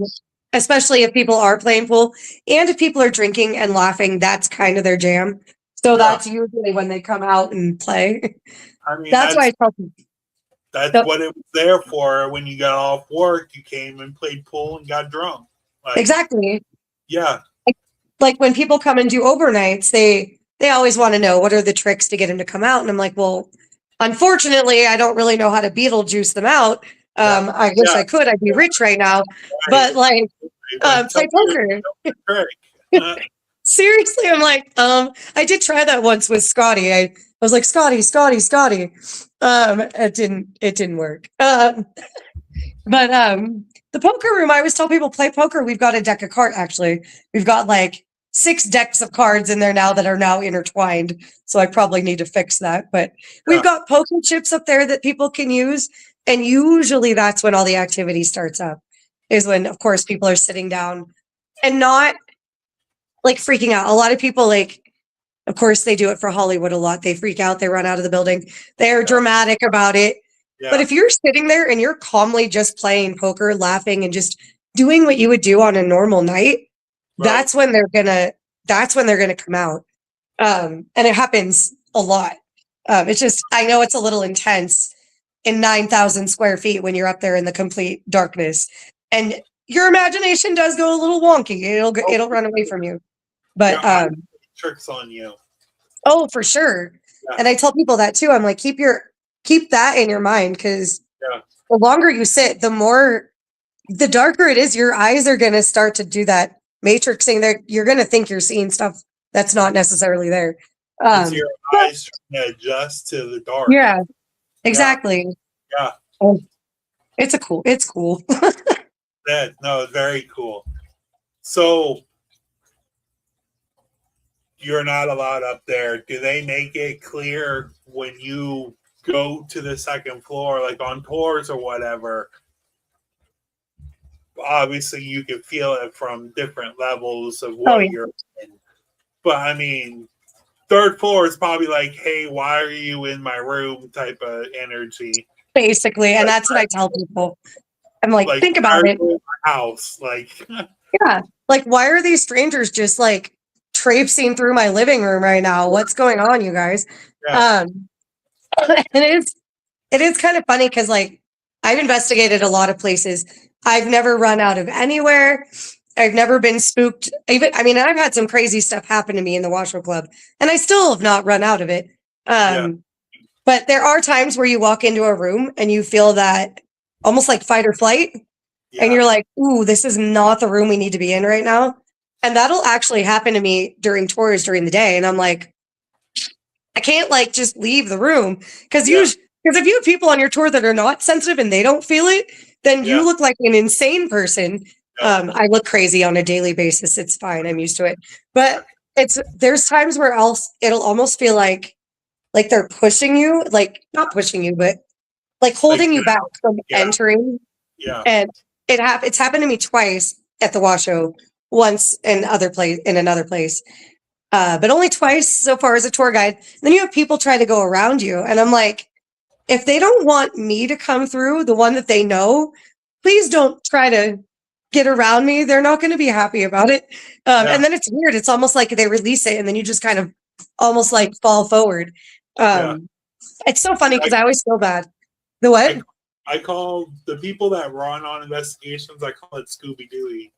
Especially if people are playing pool and if people are drinking and laughing, that's kind of their jam. So that's usually when they come out and play. I mean, that's why I tell them. That's what it was there for. When you got off work, you came and played pool and got drunk. Like, exactly. Yeah. Like when people come and do overnights, they always want to know what are the tricks to get them to come out. And I'm like, well, unfortunately, I don't really know how to Beetlejuice them out. I wish I could. I'd be rich right now. But like, play poker. Seriously, I'm like, I did try that once with Scotty. I was like, Scotty. It didn't work. But the poker room, I always tell people play poker. We've got a deck of cards. Actually, we've got like 6 decks of cards in there now that are now intertwined. So I probably need to fix that. But we've got poker chips up there that people can use, and usually that's when all the activity starts up. Is when, of course, people are sitting down and not like freaking out. A lot of people like. Of course, they do it for Hollywood a lot. They freak out. They run out of the building. They're dramatic about it. Yeah. But if you're sitting there and you're calmly just playing poker, laughing, and just doing what you would do on a normal night, that's when they're gonna come out. And it happens a lot. It's just, I know it's a little intense in 9,000 square feet when you're up there in the complete darkness, and your imagination does go a little wonky. It'll run away from you. But tricks on you. Oh, for sure. Yeah. And I tell people that too. I'm like, keep that in your mind, because the longer you sit, the darker it is. Your eyes are going to start to do that matrixing there. You're going to think you're seeing stuff that's not necessarily there. It's your eyes trying to adjust to the dark. Yeah, exactly. Yeah. It's cool. Yeah, no, very cool. So you're not allowed up there. Do they make it clear when you go to the second floor, like on tours or whatever? Obviously, you can feel it from different levels of what you're in. But I mean, third floor is probably like, hey, why are you in my room type of energy. Basically, and that's what I tell people. I'm like think about it. House, like, yeah. Like, why are these strangers just like traipsing through my living room right now? What's going on, you guys? Yeah. It is kind of funny because like I've investigated a lot of places. I've never run out of anywhere. I've never been spooked. I've had some crazy stuff happen to me in the Washoe Club, and I still have not run out of it. But there are times where you walk into a room and you feel that almost like fight or flight, and you're like, ooh, this is not the room we need to be in right now. And that'll actually happen to me during tours during the day. And I'm like, I can't like just leave the room because if you have people on your tour that are not sensitive and they don't feel it, then you look like an insane person. I look crazy on a daily basis. It's fine. I'm used to it. But there's times where it'll almost feel like they're pushing you, like not pushing you, but like holding you back from entering. Yeah. And it's happened to me twice at the Washoe. Once in another place, but only twice so far as a tour guide. Then you have people try to go around you, and I'm like, if they don't want me to come through, the one that they know, please don't try to get around me. They're not going to be happy about it. And then it's weird. It's almost like they release it, and then you just kind of almost like fall forward. It's so funny because I always feel bad. The what? I call the people that run on investigations, I call it Scooby-Doo.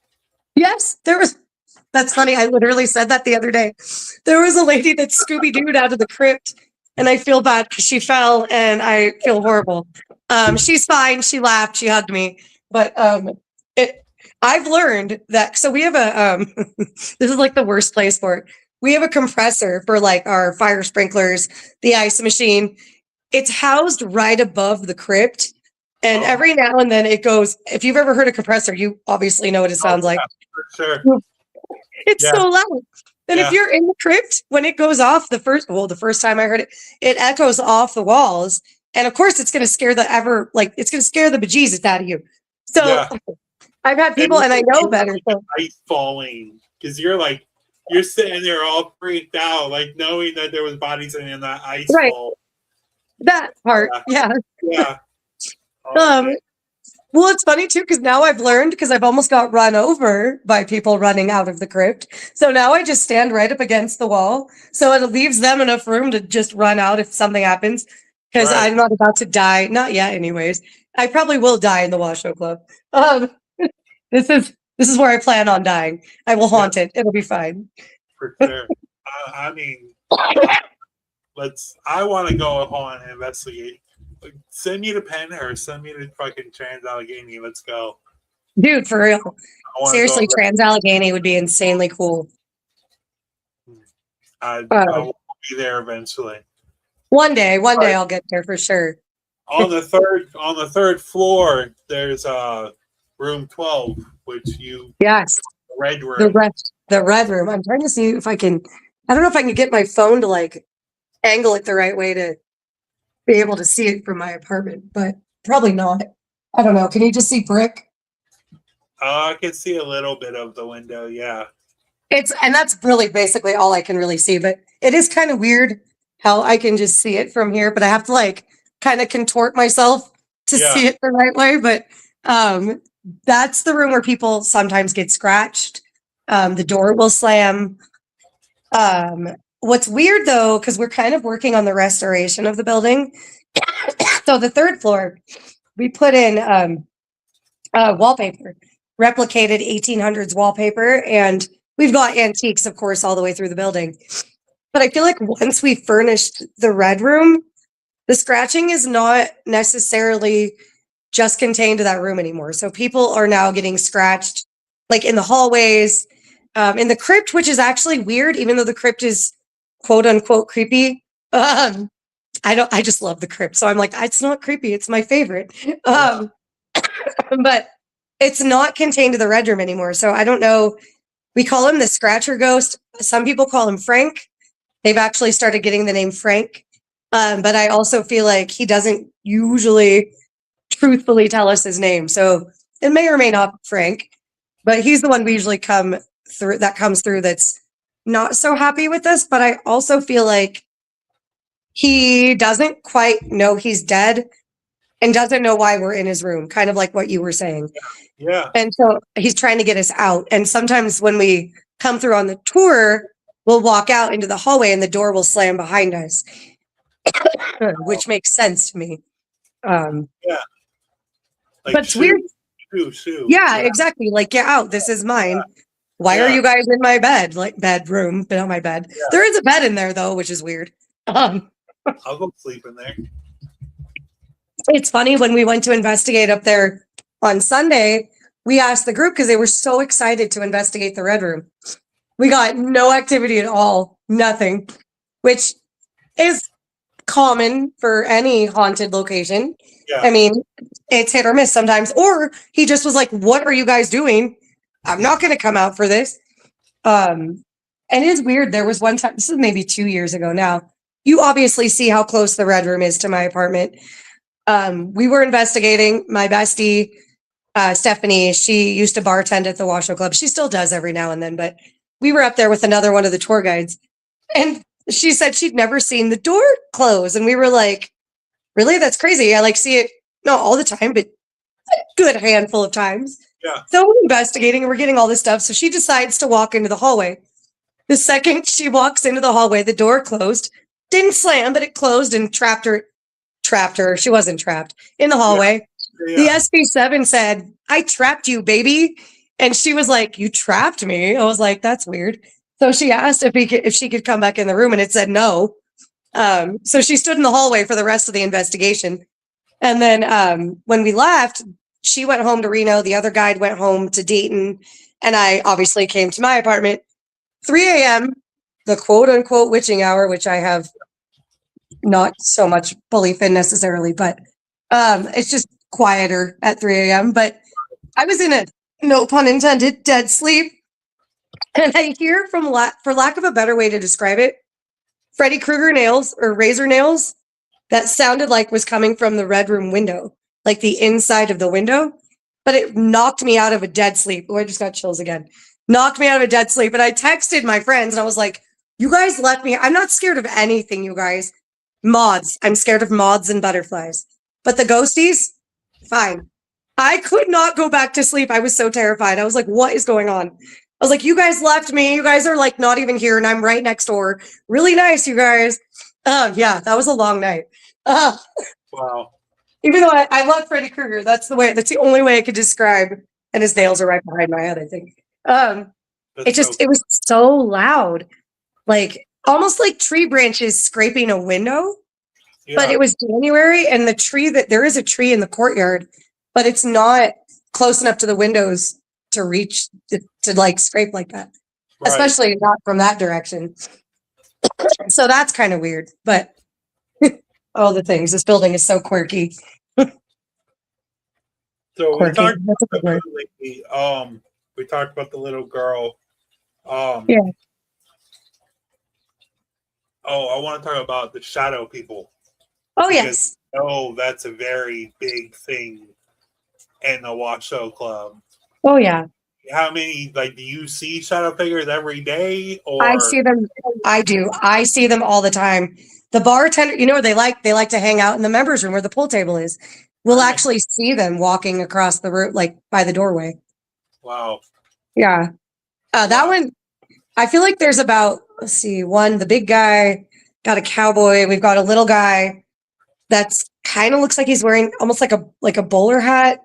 Yes, that's funny. I literally said that the other day. There was a lady that Scooby-Dooed out of the crypt, and I feel bad because she fell, and I feel horrible. She's fine. She laughed. She hugged me. But I've learned that, so we have this is like the worst place for it. We have a compressor for like our fire sprinklers, the ice machine. It's housed right above the crypt. And every now and then it goes, if you've ever heard a compressor, you obviously know what it sounds like. For sure. It's so loud. And if you're in the crypt, when it goes off the first time I heard it, it echoes off the walls. And of course it's going to scare the bejesus out of you. So I've had people, and I know better. So. Ice falling, because you're sitting there all freaked out, like knowing that there was bodies in that ice fall. That part. Yeah. Well, it's funny too, because now I've learned, because I've almost got run over by people running out of the crypt. So now I just stand right up against the wall. So it leaves them enough room to just run out if something happens, because I'm not about to die. Not yet, anyways. I probably will die in the Washoe Club. This is where I plan on dying. I will haunt it. It'll be fine. For sure. I want to go haunt and investigate. Send me to Penn or send me to fucking Trans-Allegheny. Let's go. Dude, for real. Seriously, Trans-Allegheny would be insanely cool. I'll be there eventually. One day I'll get there for sure. On the third floor, there's room 12, which Yes, red room. the red room. I'm trying to see if I can. I don't know if I can get my phone to like angle it the right way to be able to see it from my apartment, but probably not. I don't know. Can you just see brick? I can see a little bit of the window. Yeah. And that's really basically all I can really see, but it is kind of weird how I can just see it from here, but I have to like kind of contort myself to see it the right way. But that's the room where people sometimes get scratched. The door will slam. What's weird though, because we're kind of working on the restoration of the building. So the third floor, we put in wallpaper, replicated 1800s wallpaper, and we've got antiques, of course, all the way through the building. But I feel like once we furnished the red room, the scratching is not necessarily just contained to that room anymore. So people are now getting scratched like in the hallways, in the crypt, which is actually weird, even though the crypt is quote unquote creepy. I just love the crypt. So I'm like, it's not creepy. It's my favorite. But it's not contained to the red room anymore. So I don't know. We call him the Scratcher Ghost. Some people call him Frank. They've actually started getting the name Frank. But I also feel like he doesn't usually truthfully tell us his name. So it may or may not be Frank, but he's the one we usually comes through that's not so happy with us. But I also feel like he doesn't quite know he's dead and doesn't know why we're in his room, kind of like what you were saying. Yeah. And so he's trying to get us out. And sometimes when we come through on the tour, we'll walk out into the hallway and the door will slam behind us, which makes sense to me. Yeah. Like But it's weird. Sue. Yeah, exactly. Like, get out. This is mine. Why are you guys in my bed? Like, bedroom, but not my bed. Yeah. There is a bed in there, though, which is weird. I'll go sleep in there. It's funny, when we went to investigate up there on Sunday, we asked the group because they were so excited to investigate the red room. We got no activity at all, nothing, which is common for any haunted location. Yeah. I mean, it's hit or miss sometimes. Or he just was like, what are you guys doing? I'm not going to come out for this. And it is weird. There was one time, this is maybe 2 years ago now. You obviously see how close the red room is to my apartment. We were investigating. My bestie, Stephanie, she used to bartend at the Washoe Club. She still does every now and then, but we were up there with another one of the tour guides. And she said she'd never seen the door close. And we were like, really? That's crazy. I like see it, not all the time, but a good handful of times. Yeah. So we're investigating and we're getting all this stuff. So she decides to walk into the hallway. The second she walks into the hallway, the door closed. Didn't slam, but it closed and trapped her. She wasn't trapped in the hallway. Yeah. The SB7 said, I trapped you, baby. And she was like, you trapped me? I was like, that's weird. So she asked if she could come back in the room, and it said no. So she stood in the hallway for the rest of the investigation. And then when we left, she went home to Reno. The other guide went home to Dayton. And I obviously came to my apartment. 3 a.m., the quote unquote witching hour, which I have not so much belief in necessarily, but it's just quieter at 3 a.m. But I was in a, no pun intended, dead sleep. And I hear from, for lack of a better way to describe it, Freddy Krueger nails or razor nails that sounded like was coming from the red room window, like the inside of the window. But it knocked me out of a dead sleep. Oh, I just got chills again. Knocked me out of a dead sleep. And I texted my friends and I was like, you guys left me. I'm not scared of anything, you guys. Moths. I'm scared of moths and butterflies. But the ghosties, fine. I could not go back to sleep. I was so terrified. I was like, what is going on? I was like, you guys left me. You guys are like not even here. And I'm right next door. Really nice, you guys. Yeah, that was a long night. Wow. Even though I love Freddy Krueger. That's the only way I could describe. And his nails are right behind my head, I think. It was so loud. Like almost like tree branches scraping a window. Yeah. But it was January, and the tree there is a tree in the courtyard, but it's not close enough to the windows to reach to like scrape like that, right. Especially not from that direction. So that's kind of weird, but all the things. This building is so quirky. So Quirky. That's a good word. we talked about the little girl. Yeah. Oh, I want to talk about the shadow people. Oh, Because, yes. oh, that's a very big thing in the Washoe Club. Oh, yeah. How many, like, do you see shadow figures every day? Or I see them. I do. I see them all the time. The bartender, you know where they like to hang out in the members room where the pool table is. We'll Really? actually see them walking across the room, like by the doorway. Wow. Yeah. That Wow. one, I feel like there's about, let's see, one, the big guy, got a cowboy. We've got a little guy that's kind of looks like he's wearing almost like a bowler hat.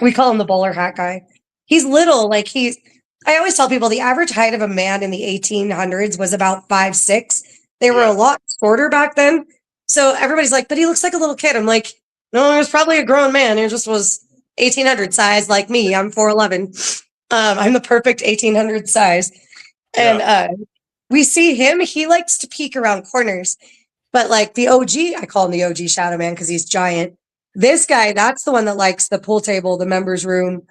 We call him the bowler hat guy. He's little, I always tell people the average height of a man in the 1800s was about 5'6". They were a Yeah. lot shorter back then. So everybody's like, but he looks like a little kid. I'm like, no, he was probably a grown man. He just was 1800 size like me. I'm 4'11". I'm the perfect 1800 size. And we see him. He likes to peek around corners. But like the OG, I call him the OG Shadow Man because he's giant. This guy, that's the one that likes the pool table, the members room.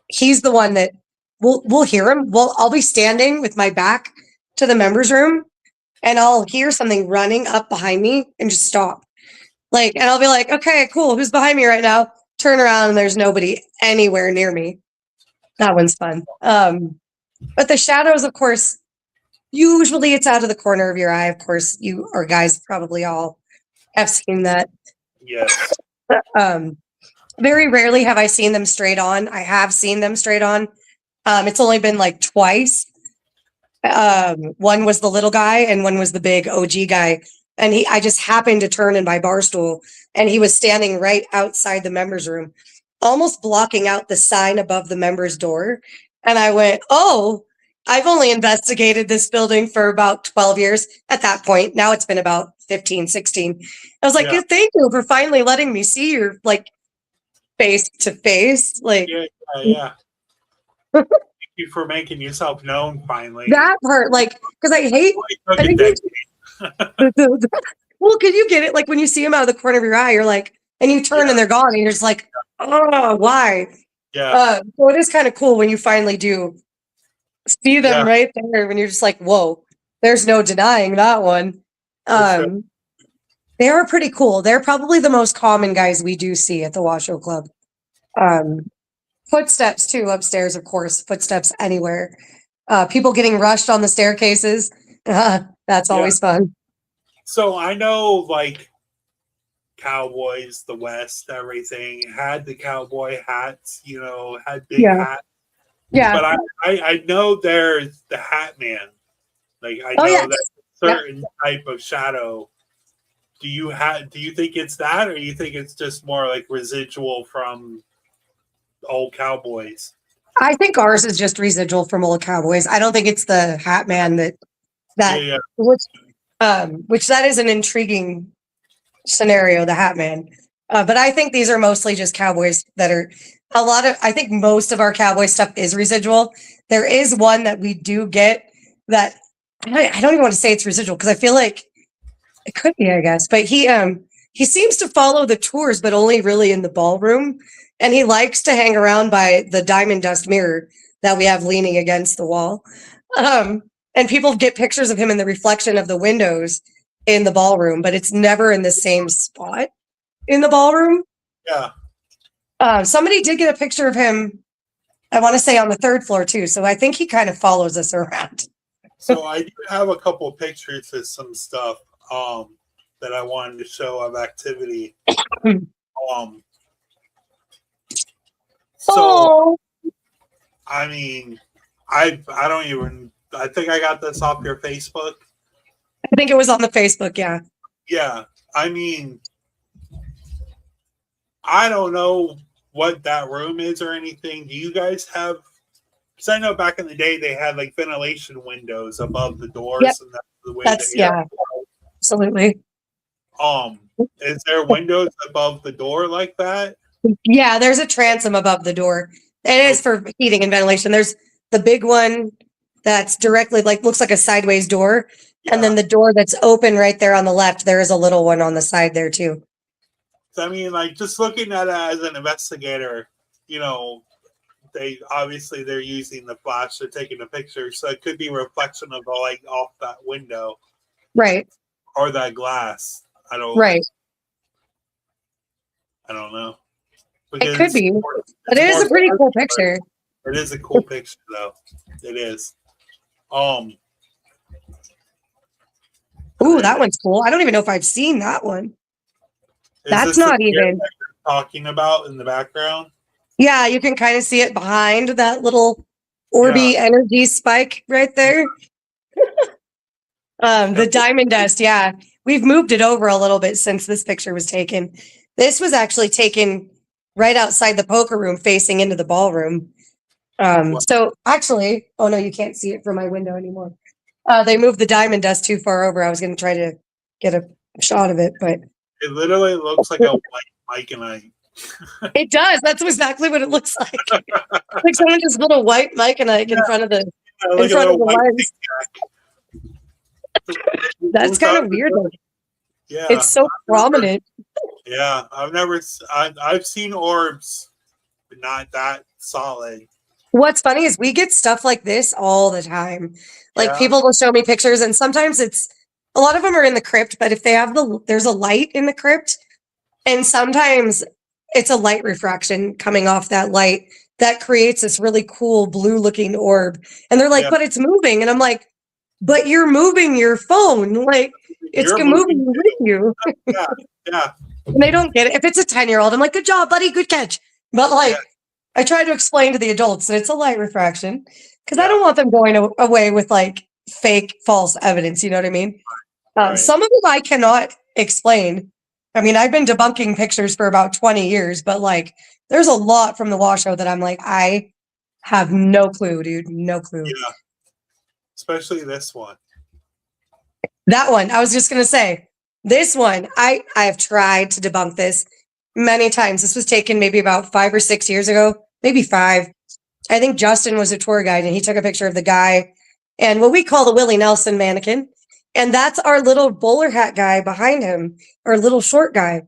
He's the one that we'll hear him. I'll be standing with my back to the members room and I'll hear something running up behind me and just stop. And I'll be like, okay, cool. Who's behind me right now? Turn around and there's nobody anywhere near me. That one's fun. But the shadows, of course, usually it's out of the corner of your eye. Of course, you or guys probably all have seen that. Yes. Very rarely have I seen them straight on. I have seen them straight on. It's only been like twice. One was the little guy and one was the big OG guy. And I just happened to turn in my bar stool and he was standing right outside the members room, almost blocking out the sign above the members door. And I went, oh, I've only investigated this building for about 12 years at that point. Now it's been about 15, 16. I was like, Yeah. thank you for finally letting me see your face to face. Yeah. Thank you for making yourself known finally. That part, because I hate. I think well, can you get it? Like when you see them out of the corner of your eye, you're like, and you turn and they're gone, and you're just like, oh, why? Yeah. So it is kind of cool when you finally do see them Yeah. right there, when you're just like, whoa, there's no denying that one. Sure. They are pretty cool. They're probably the most common guys we do see at the Washoe Club. Footsteps too upstairs, of course. Footsteps anywhere. People getting rushed on the staircases. That's always fun. So I know, Cowboys, the West, everything had the cowboy hats. Had big hats. Yeah. But I know there's the Hat Man. I know yes. that's a certain type of shadow. Do you think it's that, or you think it's just more like residual from old cowboys? I think ours is just residual from old cowboys. I don't think it's the Hat Man which that is an intriguing scenario, the Hat Man. But I think these are mostly just cowboys that are I think most of our cowboy stuff is residual. There is one that we do get that I don't even want to say it's residual because I feel like it could be, I guess. But he seems to follow the tours, but only really in the ballroom. And he likes to hang around by the diamond dust mirror that we have leaning against the wall. And people get pictures of him in the reflection of the windows in the ballroom, but it's never in the same spot in the ballroom. Yeah. Somebody did get a picture of him, I want to say on the third floor too. So I think he kind of follows us around. So I do have a couple of pictures of some stuff that I wanted to show of activity. So I mean, I don't even. I think I got this off your Facebook. I think it was on the Facebook. Yeah. Yeah. I mean, I don't know what that room is or anything. Do you guys have? Because I know back in the day they had ventilation windows above the doors, and that's the way. Absolutely. Is there windows above the door like that? Yeah, there's a transom above the door. It is for heating and ventilation. There's the big one that's directly looks like a sideways door. And then the door that's open right there on the left, there is a little one on the side there too. So, I mean, like, just looking at it as an investigator, you know, they're using the flash, they're taking a picture, so it could be a reflection of the light off that window, Right. or that glass. I don't know. It could be, but it is a pretty cool picture. It is a cool picture, though. It is. Ooh, that one's cool. I don't even know if I've seen that one. That's not even that you're talking about in the background. Yeah, you can kind of see it behind that little orby energy spike right there. The diamond dust. Yeah, we've moved it over a little bit since this picture was taken. This was actually taken right outside the poker room, facing into the ballroom. So actually, oh no, you can't see it from my window anymore. They moved the diamond dust too far over. I was going to try to get a shot of it, but it literally looks like a white Mike and I. It does. That's exactly what it looks like. Like someone just put a white Mike and Ike in front of the lens. That's kind of weird. Yeah, it's so prominent. Yeah, I've seen orbs, but not that solid. What's funny is we get stuff like this all the time. Like people will show me pictures, and sometimes it's a lot of them are in the crypt, but if they have there's a light in the crypt, and sometimes it's a light refraction coming off that light that creates this really cool blue looking orb. And they're like, but it's moving. And I'm like, but you're moving your phone. Like it's moving with you. Yeah. And they don't get it. If it's a 10-year-old, I'm like, good job, buddy. Good catch. But like, I try to explain to the adults that it's a light refraction because I don't want them going away with like fake, false evidence. You know what I mean? Some of it I cannot explain. I mean, I've been debunking pictures for about 20 years, but like, there's a lot from the Washoe that I'm like, I have no clue, dude. No clue. Yeah. Especially this one. That one. I was just going to say, this one, I have tried to debunk this many times. This was taken maybe about 5 or 6 years ago, maybe 5. I think Justin was a tour guide and he took a picture of the guy and what we call the Willie Nelson mannequin. And that's our little bowler hat guy behind him, our little short guy.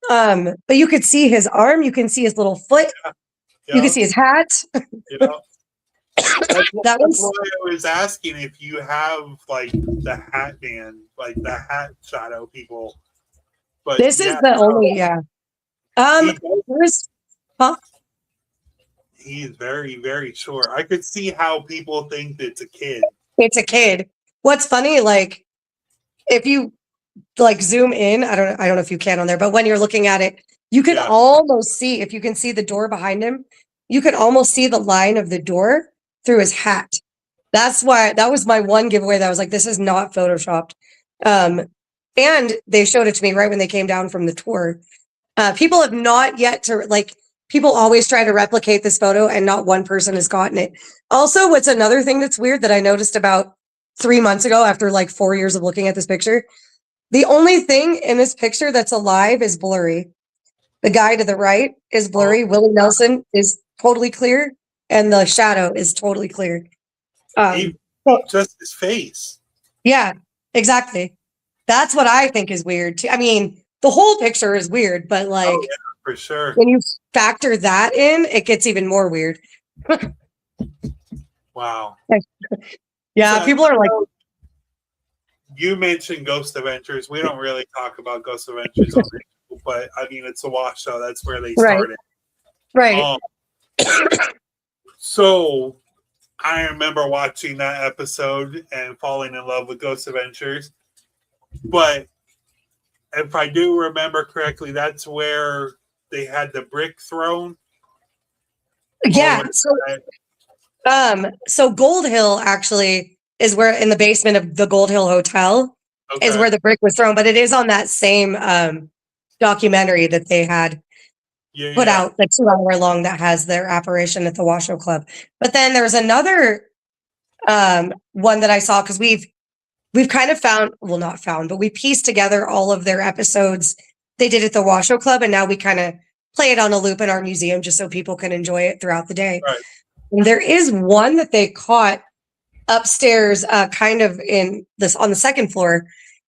But you could see his arm, you can see his little foot, you can see his hat. That's why I was asking if you have like the hat man, like the hat shadow people. But this is the only, He's very, very short. I could see how people think it's a kid. It's a kid. What's funny, like if you like zoom in, I don't know if you can on there, but when you're looking at it, you can almost see, if you can see the door behind him, you can almost see the line of the door through his hat. That's why that was my one giveaway that I was like, this is not photoshopped. And they showed it to me right when they came down from the tour. People have not yet people always try to replicate this photo and not one person has gotten it. Also, what's another thing that's weird that I noticed about 3 months ago after like 4 years of looking at this picture, the only thing in this picture that's alive is blurry. The guy to the right is blurry. Willie Nelson is totally clear. And the shadow is totally clear. Just his face. Yeah, exactly. That's what I think is weird too. I mean, the whole picture is weird, but like for sure. When you factor that in, it gets even more weird. Wow. Yeah, so, people are like, you mentioned Ghost Adventures. We don't really talk about Ghost Adventures on it, but I mean, it's a Washoe. That's where they started. Right. So I remember watching that episode and falling in love with Ghost Adventures. But if I do remember correctly, that's where they had the brick thrown. Yeah. So Gold Hill actually is where in the basement of the Gold Hill Hotel is where the brick was thrown, but it is on that same documentary that they had put out, the 2 hour long, that has their apparition at the Washoe Club. But then there's another one that I saw because we've kind of not found, but we pieced together all of their episodes they did at the Washoe Club, and now we kind of play it on a loop in our museum just so people can enjoy it throughout the day. Right. And there is one that they caught upstairs, kind of in this on the second floor,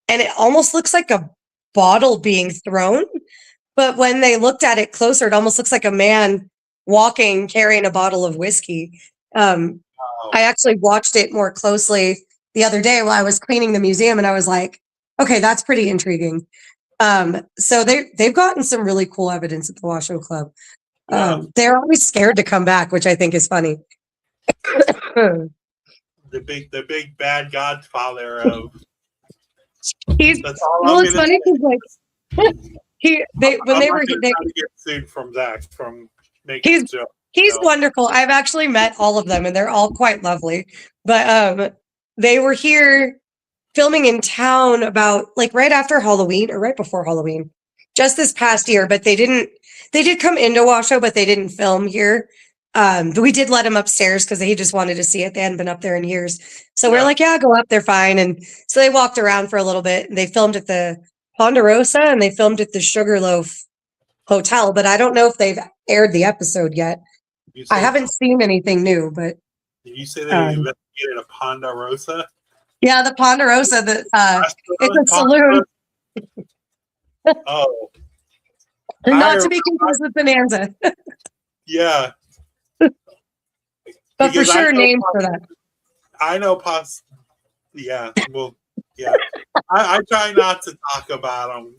and it almost looks like a bottle being thrown. But when they looked at it closer, it almost looks like a man walking, carrying a bottle of whiskey. I actually watched it more closely the other day while I was cleaning the museum, and I was like, okay, that's pretty intriguing. So they've gotten some really cool evidence at the Washoe Club. They're always scared to come back, which I think is funny. The big bad godfather of He's that's all well. I'm It's gonna funny say. because like when I'm they not were gonna they, try to get sued from Zach from making he's a joke. he's So, wonderful. I've actually met all of them, and they're all quite lovely. But they were here filming in town about like right after Halloween or right before Halloween, just this past year. But they didn't. They did come into Washoe, but they didn't film here. But we did let them upstairs because he just wanted to see it. They hadn't been up there in years. So we're like, yeah, go up. They're fine. And so they walked around for a little bit. And they filmed at the Ponderosa and they filmed at the Sugarloaf Hotel. But I don't know if they've aired the episode yet. I haven't seen anything new, but did you say they investigated a Ponderosa? yeah, the Ponderosa, it's a saloon. Oh. Not to be confused with Bonanza. Yeah. But for sure, names for that. I know yeah. Well, yeah. I try not to talk about them,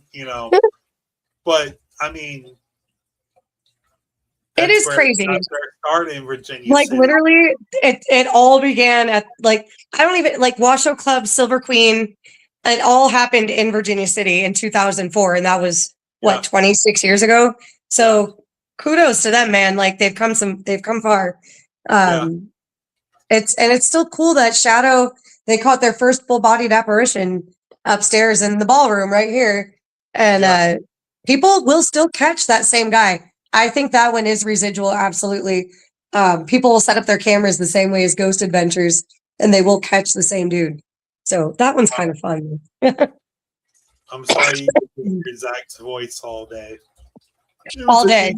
but I mean, it is crazy. That's where it started in Virginia like City. Literally, it all began at like I don't even like Washoe Club, Silver Queen. It all happened in Virginia City in 2004, and that was what 26 years ago. So kudos to them, man. Like they've come far. It's still cool that Shadow, they caught their first full-bodied apparition upstairs in the ballroom right here. And people will still catch that same guy. I think that one is residual, absolutely. People will set up their cameras the same way as Ghost Adventures, and they will catch the same dude. So that one's kind of fun. I'm sorry you can hear Zach's voice all day. All day.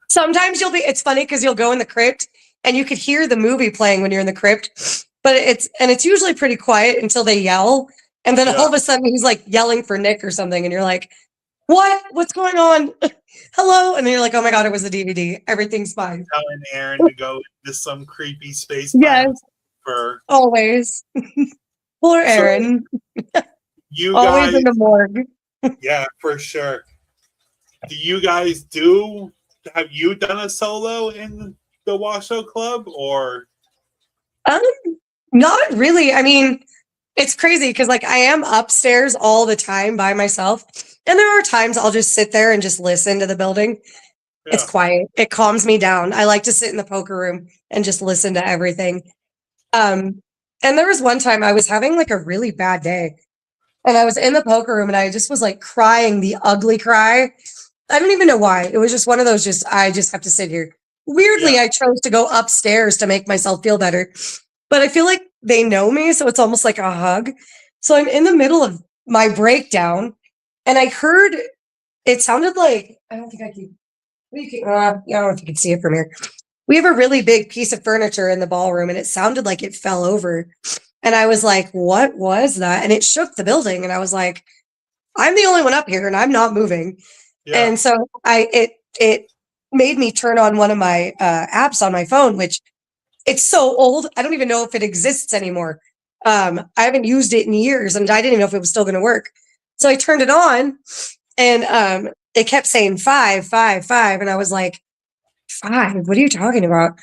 Sometimes it's funny because you'll go in the crypt and you could hear the movie playing when you're in the crypt, but it's usually pretty quiet until they yell. And then all of a sudden he's like yelling for Nick or something. And you're like, what's going on? Hello. And then you're like, oh my God, it was a DVD. Everything's fine. Telling Aaron to go into some creepy space. Yes. Always. Poor Aaron. You always guys, in the morgue. Yeah, for sure. Have you done a solo in the Washoe Club or? Not really. I mean, it's crazy because like I am upstairs all the time by myself. And there are times I'll just sit there and just listen to the building. Yeah. It's quiet. It calms me down. I like to sit in the poker room and just listen to everything. And there was one time I was having like a really bad day. And I was in the poker room and I just was like crying the ugly cry. I don't even know why. It was just one of those I just have to sit here. Weirdly, I chose to go upstairs to make myself feel better. But I feel like they know me, so it's almost like a hug. So I'm in the middle of my breakdown and I heard it sounded like, I don't think I can, I don't know if you can see it from here. We have a really big piece of furniture in the ballroom and it sounded like it fell over. And I was like, what was that? And it shook the building. And I was like, I'm the only one up here and I'm not moving. Yeah. And so it made me turn on one of my apps on my phone, which it's so old. I don't even know if it exists anymore. I haven't used it in years and I didn't even know if it was still going to work. So I turned it on and it kept saying 5, 5, 5. And I was like, 5? What are you talking about?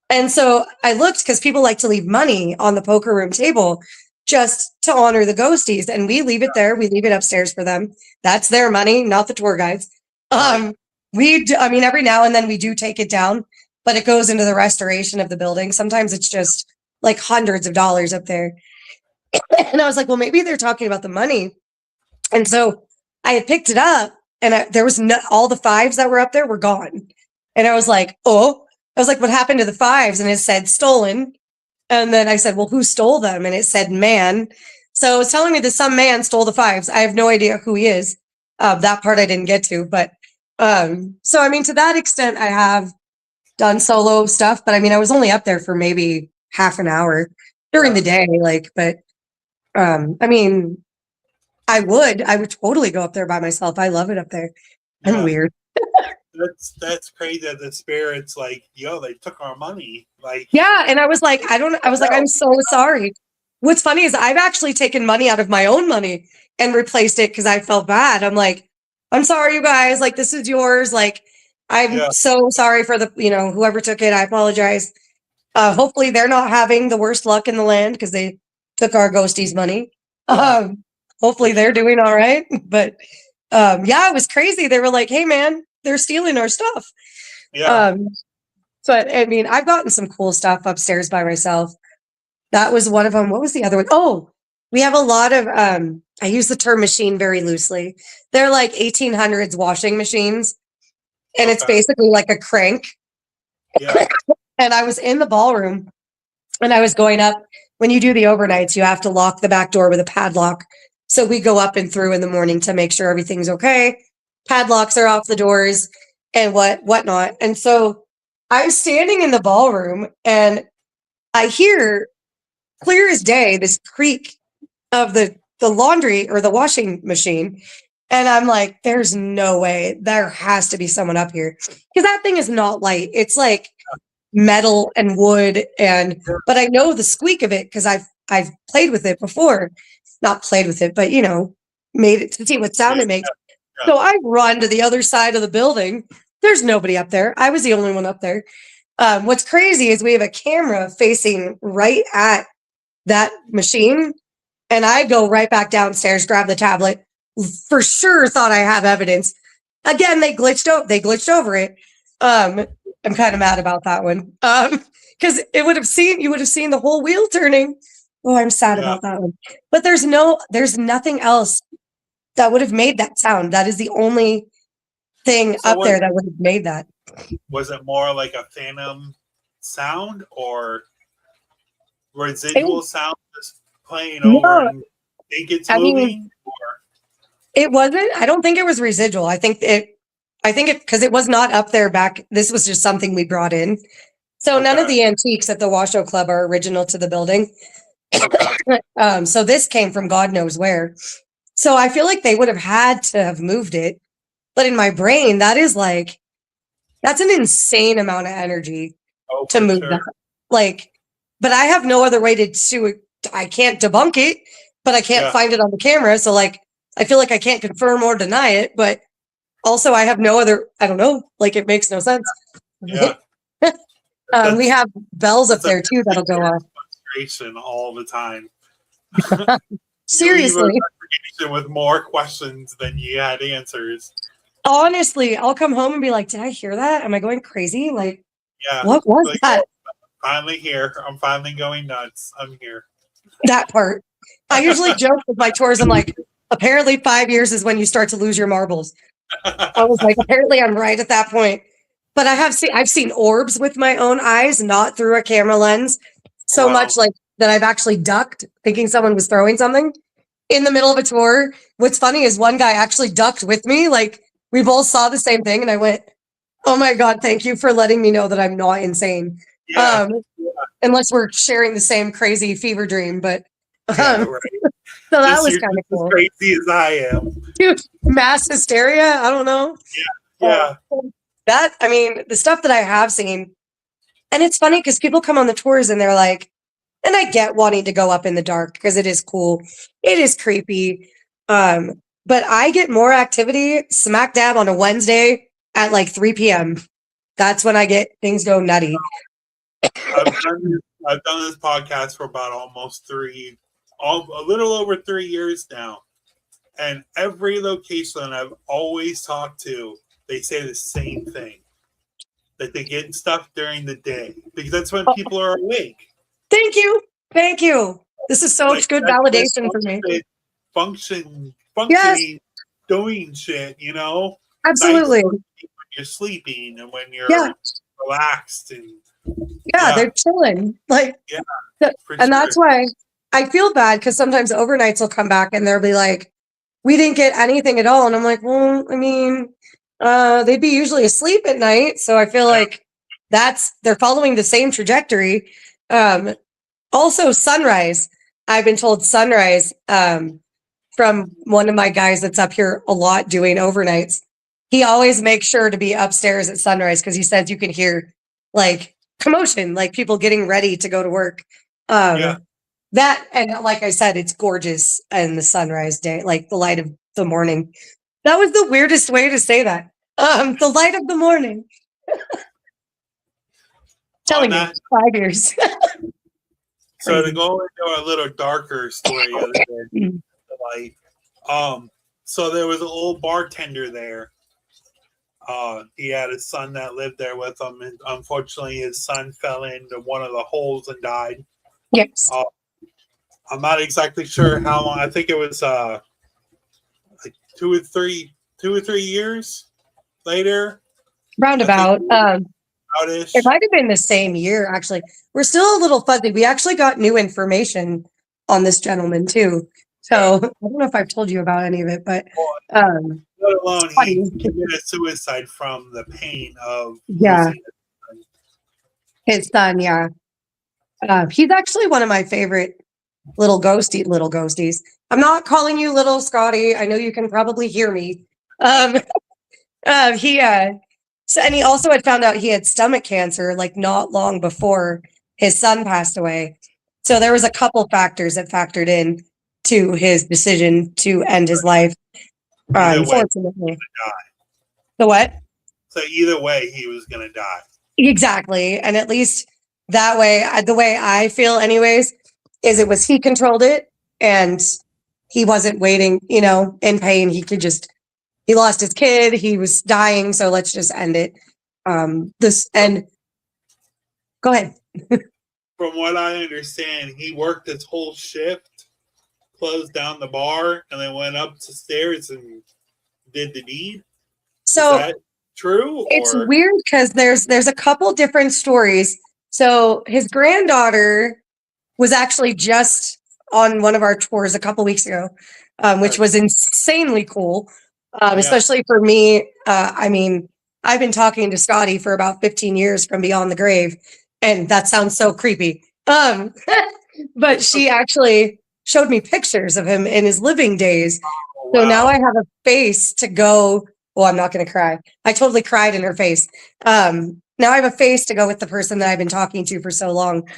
And so I looked because people like to leave money on the poker room table just to honor the ghosties. And we leave it there. We leave it upstairs for them. That's their money, not the tour guides. Every now and then we do take it down, but it goes into the restoration of the building. Sometimes it's just like hundreds of dollars up there. And I was like, well, maybe they're talking about the money. And so I had picked it up and there was all the 5s that were up there were gone. And I was like, oh. I was like, what happened to the 5s? And it said stolen. And then I said, well, who stole them? And it said man. So it was telling me that some man stole the 5s. I have no idea who he is. That part I didn't get to. But so, I mean, to that extent, I have done solo stuff. But I mean, I was only up there for maybe half an hour during the day. Like, but I mean, I would totally go up there by myself. I love it up there. I'm Yeah. weird. That's crazy that the spirits like, yo, they took our money. Like, Yeah. And I was like, I'm so sorry. What's funny is I've actually taken money out of my own money and replaced it because I felt bad. I'm like, I'm sorry, you guys. Like, this is yours. Like, I'm so sorry for the, whoever took it. I apologize. Hopefully they're not having the worst luck in the land because they took our ghosties' money. Yeah. Hopefully they're doing all right. But yeah, it was crazy. They were like, hey man, they're stealing our stuff. Yeah. But I mean, I've gotten some cool stuff upstairs by myself. That was one of them. What was the other one? Oh, we have a lot of I use the term machine very loosely. They're like 1800s washing machines. And it's basically like a crank. Yeah. And I was in the ballroom and I was going up. When you do the overnights, you have to lock the back door with a padlock. So we go up and through in the morning to make sure everything's okay. Padlocks are off the doors and whatnot. And so I'm standing in the ballroom and I hear clear as day this creak of the laundry or the washing machine. And I'm like, there's no way. There has to be someone up here. Because that thing is not light. It's like metal and wood but I know the squeak of it because I've played with it before. Not played with it, but made it to see what sound it makes. So I run to the other side of the building. There's nobody up there. I was the only one up there. What's crazy is we have a camera facing right at that machine. And I go right back downstairs, grab the tablet. For sure thought I have evidence. Again, they glitched over it. I'm kind of mad about that one. Because you would have seen the whole wheel turning. Oh, I'm sad about that one. But there's nothing else that would have made that sound. That is the only thing up there that would have made that. Was it more like a phantom sound or residual sound just playing over and think it's moving? It wasn't. I don't think it was residual. I think it because it was not up there back. This was just something we brought in. So none of the antiques at the Washoe Club are original to the building. So this came from God knows where. So I feel like they would have had to have moved it. But in my brain, that's an insane amount of energy to move that. Like, but I have no other way to I can't debunk it, but I can't find it on the camera. So like, I feel like I can't confirm or deny it, but also I have no other, I don't know, like it makes no sense. Yeah. We have bells up there too that'll go off. All the time. Seriously. With more questions than you had answers. Honestly, I'll come home and be like, did I hear that? Am I going crazy? Like, yeah, what was that? Finally here. I'm finally going nuts. I'm here. That part. I usually joke with my tours. I'm like, apparently 5 years is when you start to lose your marbles. I was like, apparently I'm right at that point. But I've seen orbs with my own eyes, not through a camera lens. So much like that I've actually ducked thinking someone was throwing something in the middle of a tour. What's funny is one guy actually ducked with me. Like we both saw the same thing and I went, oh my God, thank you for letting me know that I'm not insane. Yeah. Unless we're sharing the same crazy fever dream, but right. So that was kind of cool. As crazy as I am. Dude, mass hysteria. I don't know. Yeah. The stuff that I have seen, and it's funny because people come on the tours and they're like, and I get wanting to go up in the dark because it is cool. It is creepy. But I get more activity smack dab on a Wednesday at like 3 p.m. That's when I get things go nutty. I've done this podcast for about a little over 3 years now. And every location I've always talked to, they say the same thing. That they get stuff during the day. Because that's when people are awake. Thank you. This is so much good validation for me. Functioning, doing shit, Absolutely. When you're sleeping and when you're relaxed and they're chilling. That's why I feel bad because sometimes overnights will come back and they'll be like, we didn't get anything at all. And I'm like, well, I mean, they'd be usually asleep at night. So I feel like they're following the same trajectory. Also sunrise. I've been told sunrise from one of my guys that's up here a lot doing overnights. He always makes sure to be upstairs at sunrise because he says you can hear like commotion, like people getting ready to go to work. Yeah. That, and like I said, it's gorgeous in the sunrise day, like the light of the morning. That was the weirdest way to say that. The light of the morning. Telling you, 5 years. So to go into a little darker story the other day, like, so there was an old bartender there. He had a son that lived there with him, and unfortunately, his son fell into one of the holes and died. Yes. I'm not exactly sure how long. I think it was like 2 or 3 years later. Roundabout. It might have been the same year, actually. We're still a little fuzzy. We actually got new information on this gentleman, too. So I don't know if I've told you about any of it, but let alone he committed suicide from the pain of losing his son. Yeah. He's actually one of my favorite little ghosties. I'm not calling you little Scotty. I know you can probably hear me. So, and he also had found out he had stomach cancer like not long before his son passed away. So there was a couple factors that factored in to his decision to end his life. Unfortunately. The what? So either way, he was going to die. Exactly. And at least that way, the way I feel anyways, is it was he controlled it and he wasn't waiting, in pain. He lost his kid. He was dying. So let's just end it. Go ahead. From what I understand, he worked his whole shift, closed down the bar, and then went up the stairs and did the deed. So is that true? It's weird because there's a couple different stories. So his granddaughter was actually just on one of our tours a couple weeks ago, which was insanely cool. Especially for me. I've been talking to Scotty for about 15 years from beyond the grave, and that sounds so creepy. But she actually showed me pictures of him in his living days. Oh, wow. So now I have a face to go. Well, I'm not going to cry. I totally cried in her face. Now I have a face to go with the person that I've been talking to for so long.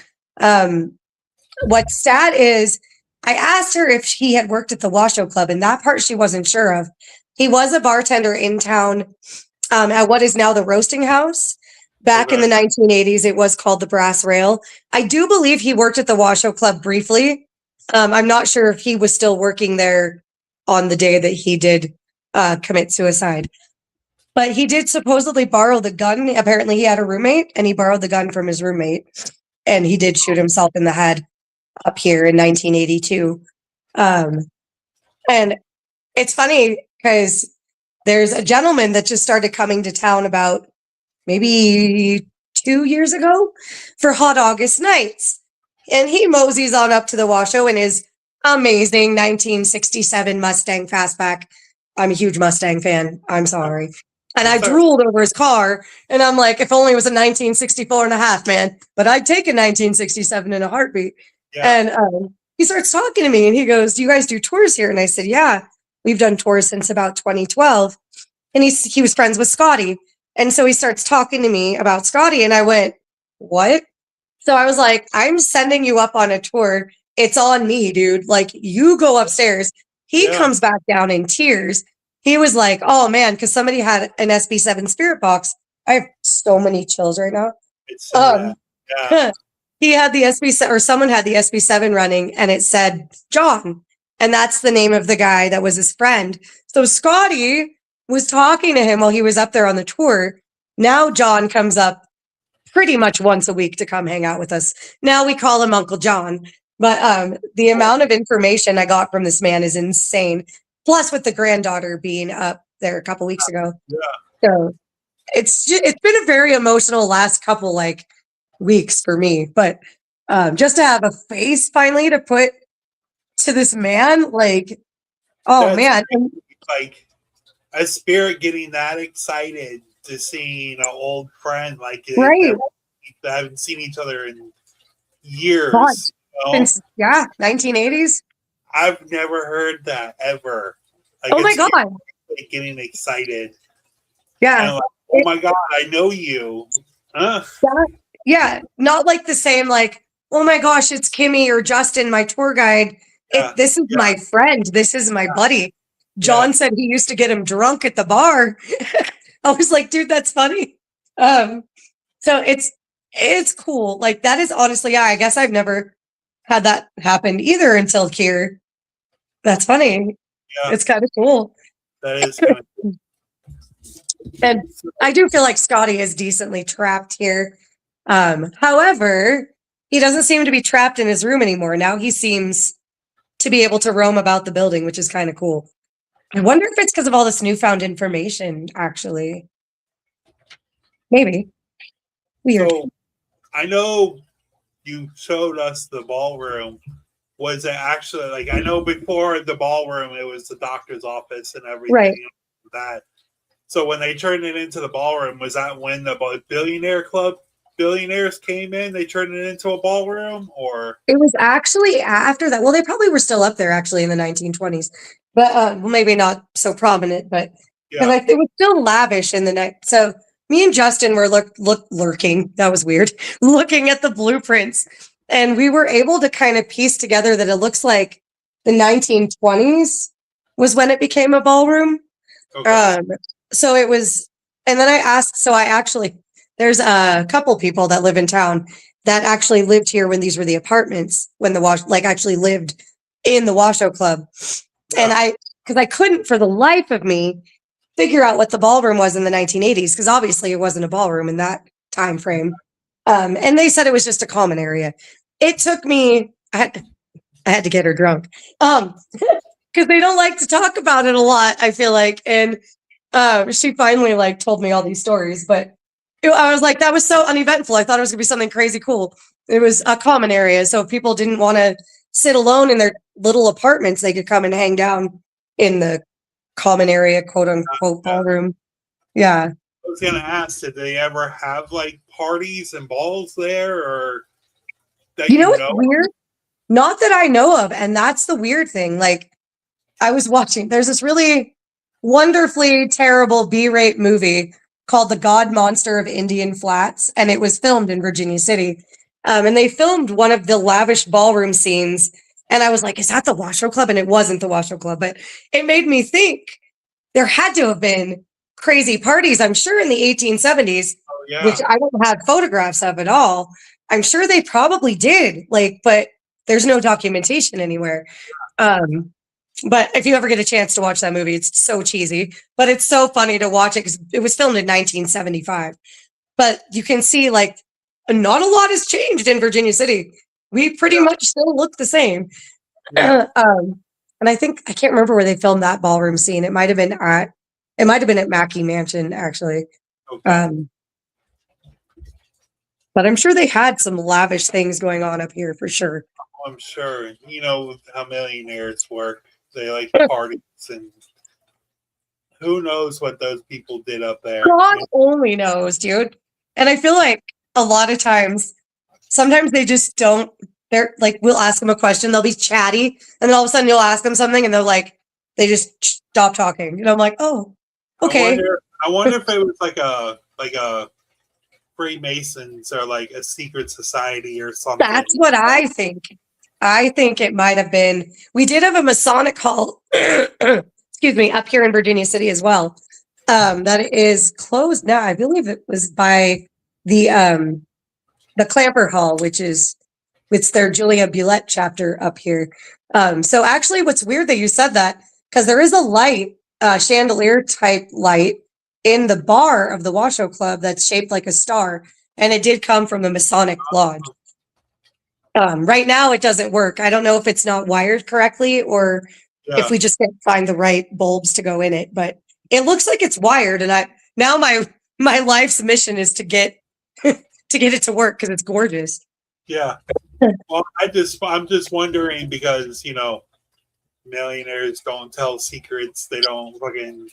What's sad is I asked her if he had worked at the Washoe Club, and that part she wasn't sure of. He was a bartender in town at what is now the Roasting House. Back in the 1980s, it was called the Brass Rail. I do believe he worked at the Washoe Club briefly. I'm not sure if he was still working there on the day that he did commit suicide. But he did supposedly borrow the gun. Apparently, he had a roommate, and he borrowed the gun from his roommate. And he did shoot himself in the head up here in 1982. And it's funny because there's a gentleman that just started coming to town about maybe 2 years ago for Hot August nights. And he moseys on up to the Washoe in his amazing 1967 Mustang Fastback. I'm a huge Mustang fan. I'm sorry. And I drooled over his car. And I'm like, if only it was a 1964 and a half, man. But I'd take a 1967 in a heartbeat. Yeah. And he starts talking to me and he goes, do you guys do tours here? And I said, yeah, we've done tours since about 2012. And he was friends with Scotty. And so he starts talking to me about Scotty. And I went, what? So I was like, I'm sending you up on a tour. It's on me, dude. Like, you go upstairs. He comes back down in tears. He was like, oh, man, because somebody had an SB7 spirit box. I have so many chills right now. He had the SB7, or someone had the SB7 running, and it said John. And that's the name of the guy that was his friend. So Scotty was talking to him while he was up there on the tour. Now John comes up pretty much once a week to come hang out with us. Now we call him Uncle John. But the amount of information I got from this man is insane. Plus with the granddaughter being up there a couple weeks ago. Yeah. So it's been a very emotional last couple weeks for me. But just to have a face finally to put to this man, man. Like a spirit getting that excited to seeing an old friend, right? They haven't seen each other in years. You know? Since 1980s. I've never heard that ever. Like Oh my it's god. like getting excited. Yeah. And like, oh my god, I know you. Huh? Yeah. Not like the same, like, oh my gosh, it's Kimmy or Justin, my tour guide. Yeah, This is yeah, my friend. This is my buddy. yeah. John said he used to get him drunk at the bar. I was like, dude, that's funny. Um, so it's cool. Like that is honestly, yeah, I guess I've never had that happen either until here. That's funny. Yeah. It's kind of cool. That is kind of cool. And I do feel like Scotty is decently trapped here. However, he doesn't seem to be trapped in his room anymore. Now he seems to be able to roam about the building, which is kind of cool. I wonder if it's because of all this newfound information, actually. Maybe. Weird. So I know you showed us the ballroom. Was it actually like I know before the ballroom it was the doctor's office and everything Right. like that. So when they turned it into the ballroom, was that when the billionaires came in? They turned it into a ballroom, or It was actually after that. Well, they probably were still up there actually in the 1920s, but well, maybe not so prominent, but because yeah, it was still lavish in the night. So me and Justin were lurking. That was weird. Looking at the blueprints, and we were able to kind of piece together that it looks like the 1920s was when it became a ballroom. okay. So it was, and then I asked. So I actually, there's a couple people that live in town that actually lived here when these were the apartments, when actually lived in the Washoe Club. Yeah. And because I couldn't for the life of me figure out what the ballroom was in the 1980s, because obviously it wasn't a ballroom in that time frame. And they said it was just a common area. It took me, I had to get her drunk. Because they don't like to talk about it a lot, I feel like. And she finally like told me all these stories, but I was like, that was so uneventful. I thought it was gonna be something crazy cool. It was a common area, so if people didn't want to sit alone in their little apartments, they could come and hang down in the common area, quote unquote ballroom. Yeah. I was gonna ask, did they ever have like parties and balls there, or that You know what's weird? Not that I know of, and that's the weird thing. Like I was watching, there's this really wonderfully terrible B-rate movie called The God Monster of Indian Flats, and it was filmed in Virginia City. And they filmed one of the lavish ballroom scenes, and I was like, is that the Washoe Club? And it wasn't the Washoe Club, but it made me think there had to have been crazy parties, I'm sure, in the 1870s, yeah. which I don't have photographs of at all. I'm sure they probably did, like, but there's no documentation anywhere. But if you ever get a chance to watch that movie, it's so cheesy, but it's so funny to watch it because it was filmed in 1975. But you can see like not a lot has changed in Virginia City. We pretty much still look the same. Yeah. And I think I can't remember where they filmed that ballroom scene. It might have been at Mackey Mansion, actually. Okay. But I'm sure they had some lavish things going on up here for sure. I'm sure. You know how millionaires work. They like parties, and who knows what those people did up there. God only knows, dude. And I feel like a lot of times, sometimes they just don't. They're like, we'll ask them a question, they'll be chatty, and then all of a sudden you'll ask them something, and they're like, they just stop talking. And I'm like, oh, okay. I wonder if it was like a Freemasons or like a secret society or something. That's what I think. I think it might have been. We did have a Masonic hall, excuse me, up here in Virginia City as well. That is closed now. I believe it was by the Clamper Hall, which is it's their Julia Bulette chapter up here. So actually, what's weird that you said that, because there is a light, chandelier type light in the bar of the Washoe Club that's shaped like a star, and it did come from the Masonic Lodge. Right now, it doesn't work. I don't know if it's not wired correctly or if we just can't find the right bulbs to go in it. But it looks like it's wired, and now my life's mission is to get it to work because it's gorgeous. Yeah. Well, I'm just wondering because millionaires don't tell secrets. They don't fucking.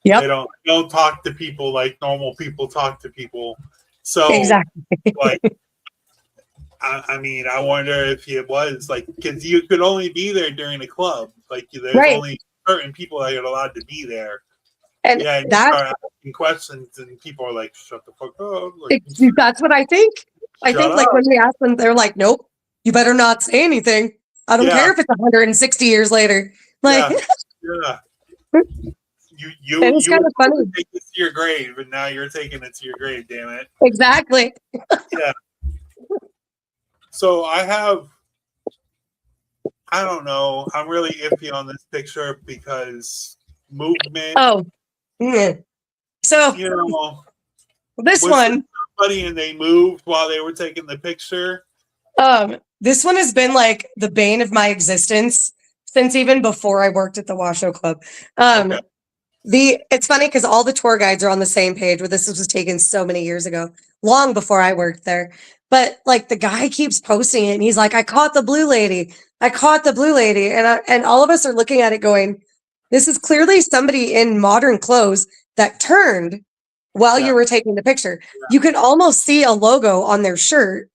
Yep. They don't talk to people like normal people talk to people. So exactly. like I mean, I wonder if it was like because you could only be there during the club. Like there's Right. only certain people that are allowed to be there. And Yeah, and you that start asking questions, and people are like, "Shut the fuck up!" Like, that's what I think. I shut think like up. when we ask them, they're like, "Nope, you better not say anything. I don't Yeah, care if it's 160 years later." Like, yeah, yeah. You and you it's you kind were of supposed funny. to take this to your grave, and now you're taking it to your grave. Damn it. Exactly. Yeah. So I don't know. I'm really iffy on this picture because movement. Oh, mm. So You know, this was there one, somebody and they moved while they were taking the picture? this one has been like the bane of my existence since even before I worked at the Washoe Club. Okay. It's funny because all the tour guides are on the same page where this was taken so many years ago, long before I worked there. But like the guy keeps posting it and he's like, I caught the blue lady. I caught the blue lady. And all of us are looking at it going, this is clearly somebody in modern clothes that turned while Yeah. you were taking the picture. You can almost see a logo on their shirt,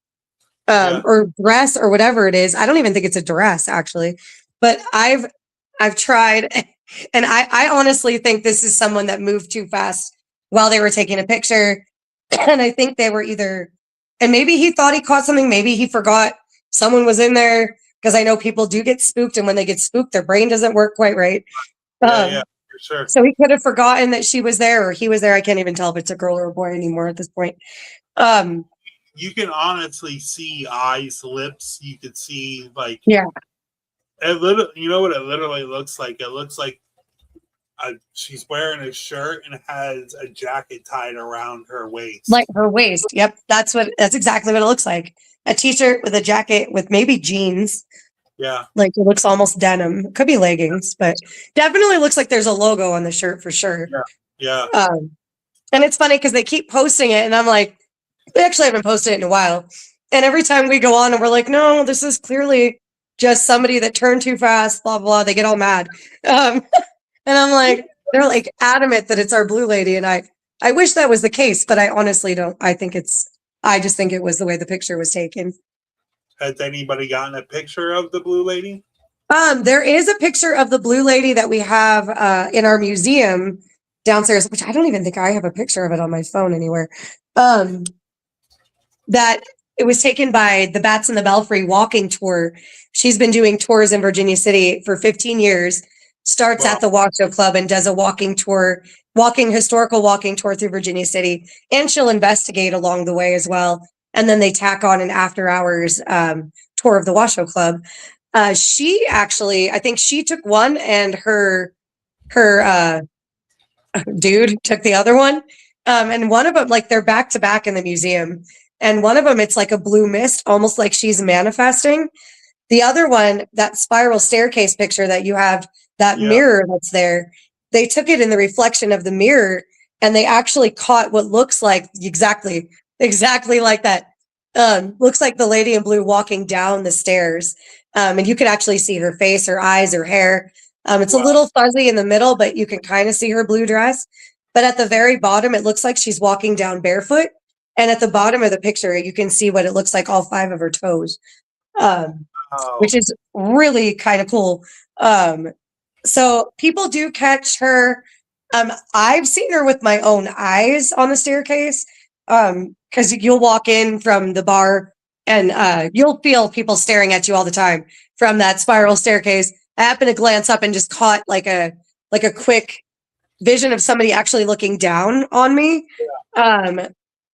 Yeah. or dress or whatever it is. I don't even think it's a dress actually, but I've tried, and I honestly think this is someone that moved too fast while they were taking a picture. And I think they were either, and maybe he thought he caught something, maybe he forgot someone was in there, because I know people do get spooked, and when they get spooked, their brain doesn't work quite right. Yeah. Yeah. For sure. So he could have forgotten that she was there or he was there. I can't even tell if it's a girl or a boy anymore at this point. You can honestly see eyes, lips. You could see like Yeah. you know what it literally looks like? It looks like she's wearing a shirt and has a jacket tied around her waist. Like her waist. Yep. That's exactly what it looks like. A t-shirt with a jacket with maybe jeans. Yeah. Like it looks almost denim. Could be leggings, but definitely looks like there's a logo on the shirt for sure. Yeah. Yeah. And it's funny because they keep posting it and I'm like, they actually haven't posted it in a while. And every time we go on and we're like, no, this is clearly just somebody that turned too fast, blah, blah, they get all mad. And I'm like, they're like adamant that it's our blue lady. And I wish that was the case, but I honestly don't. I just think it was the way the picture was taken. Has anybody gotten a picture of the blue lady? There is a picture of the blue lady that we have in our museum downstairs, which I don't even think I have a picture of it on my phone anywhere. That it was taken by the Bats in the Belfry walking tour. She's been doing tours in Virginia City for 15 years, starts at the Washoe Club and does a historical walking tour through Virginia City. And she'll investigate along the way as well. And then they tack on an after hours tour of the Washoe Club. She actually, I think she took one and her dude took the other one. And one of them, like they're back to back in the museum. And one of them, it's like a blue mist, almost like she's manifesting. The other one, that spiral staircase picture that you have, that mirror that's there, they took it in the reflection of the mirror and they actually caught what looks like exactly like that. Looks like the lady in blue walking down the stairs. And you could actually see her face, her eyes, her hair. It's a little fuzzy in the middle, but you can kind of see her blue dress. But at the very bottom, it looks like she's walking down barefoot. And at the bottom of the picture, you can see what it looks like, all 5 of her toes, which is really kind of cool. So people do catch her. I've seen her with my own eyes on the staircase, because you'll walk in from the bar and you'll feel people staring at you all the time from that spiral staircase. I happened to glance up and just caught like a quick vision of somebody actually looking down on me.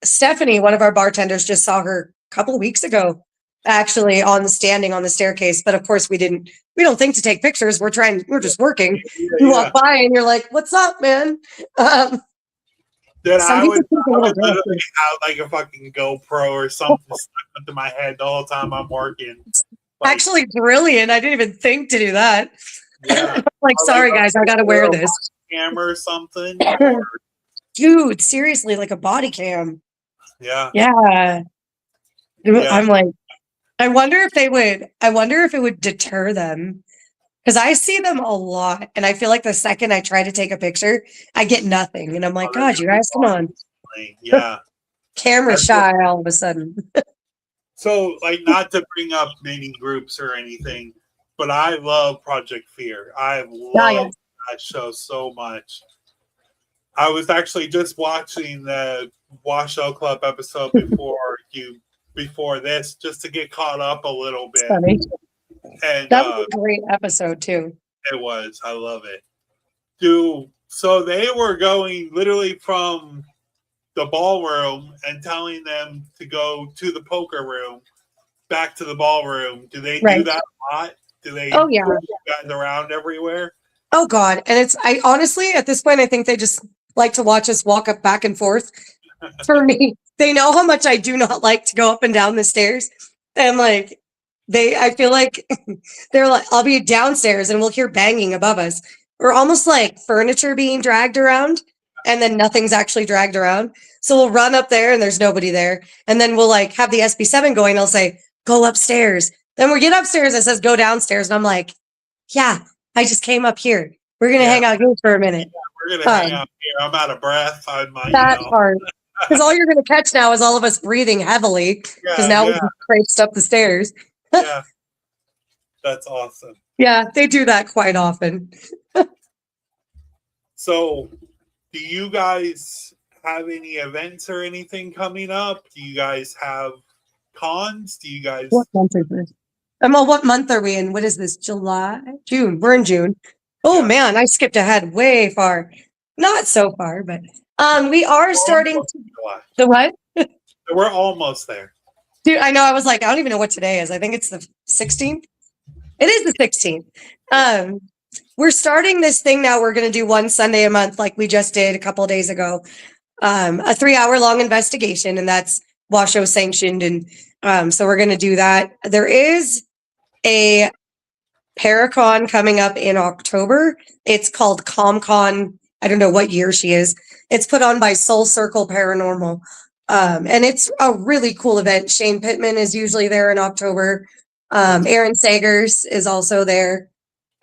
Stephanie, one of our bartenders, just saw her a couple of weeks ago, actually standing on the staircase. But of course, we don't think to take pictures. We're just working. You walk by and you're like, "What's up, man?" Dude, I would literally have like a fucking GoPro or something stuck into my head the whole time I'm working. Like, actually, brilliant. I didn't even think to do that. Yeah. Like, sorry guys, I gotta wear this camera or something. Dude, seriously, like a body cam. Yeah. Yeah. I'm like, I wonder if it would deter them. Because I see them a lot. And I feel like the second I try to take a picture, I get nothing. And I'm like, God, you guys, come on. Yeah. Camera shy all of a sudden. So, like, not to bring up many groups or anything, but I love Project Fear. I Oh, yeah. love that show so much. I was actually just watching the Washoe Club episode before this, just to get caught up a little It's bit. funny. And That was a great episode too. it was. I love it. So they were going literally from the ballroom and telling them to go to the poker room, back to the ballroom. Do they do that a lot? Do they Oh, yeah. move you guys around everywhere? Oh God. And I honestly, at this point, I think they just like to watch us walk up back and forth. For me, they know how much I do not like to go up and down the stairs. And like, I feel like they're like, I'll be downstairs and we'll hear banging above us. Or almost like furniture being dragged around and then nothing's actually dragged around. So we'll run up there and there's nobody there. And then we'll like have the SB7 going. I'll say, go upstairs. Then we get upstairs. It says go downstairs. And I'm like, yeah, I just came up here. We're going to hang out here for a minute. We're gonna hang out here. I'm out of breath. That part. Because all you're going to catch now is all of us breathing heavily. Because now we've traipsed up the stairs. Yeah. That's awesome. Yeah, they do that quite often. So, do you guys have any events or anything coming up? Do you guys have cons? Do you guys? What month is this? What month are we in? What is this? July? June. We're in June. Oh man, I skipped ahead way far. Not so far, but we are starting the what? We're almost there. Dude, I know. I was like, I don't even know what today is. I think it's the 16th. It is the 16th. We're starting this thing now. We're going to do one Sunday a month, like we just did a couple of days ago. A 3-hour long investigation, and that's Washoe sanctioned. And so we're going to do that. There is a Paracon coming up in October. It's called ComCon. I don't know what year she is. It's put on by Soul Circle Paranormal. And it's a really cool event. Shane Pittman is usually there in October. Aaron Sagers is also there.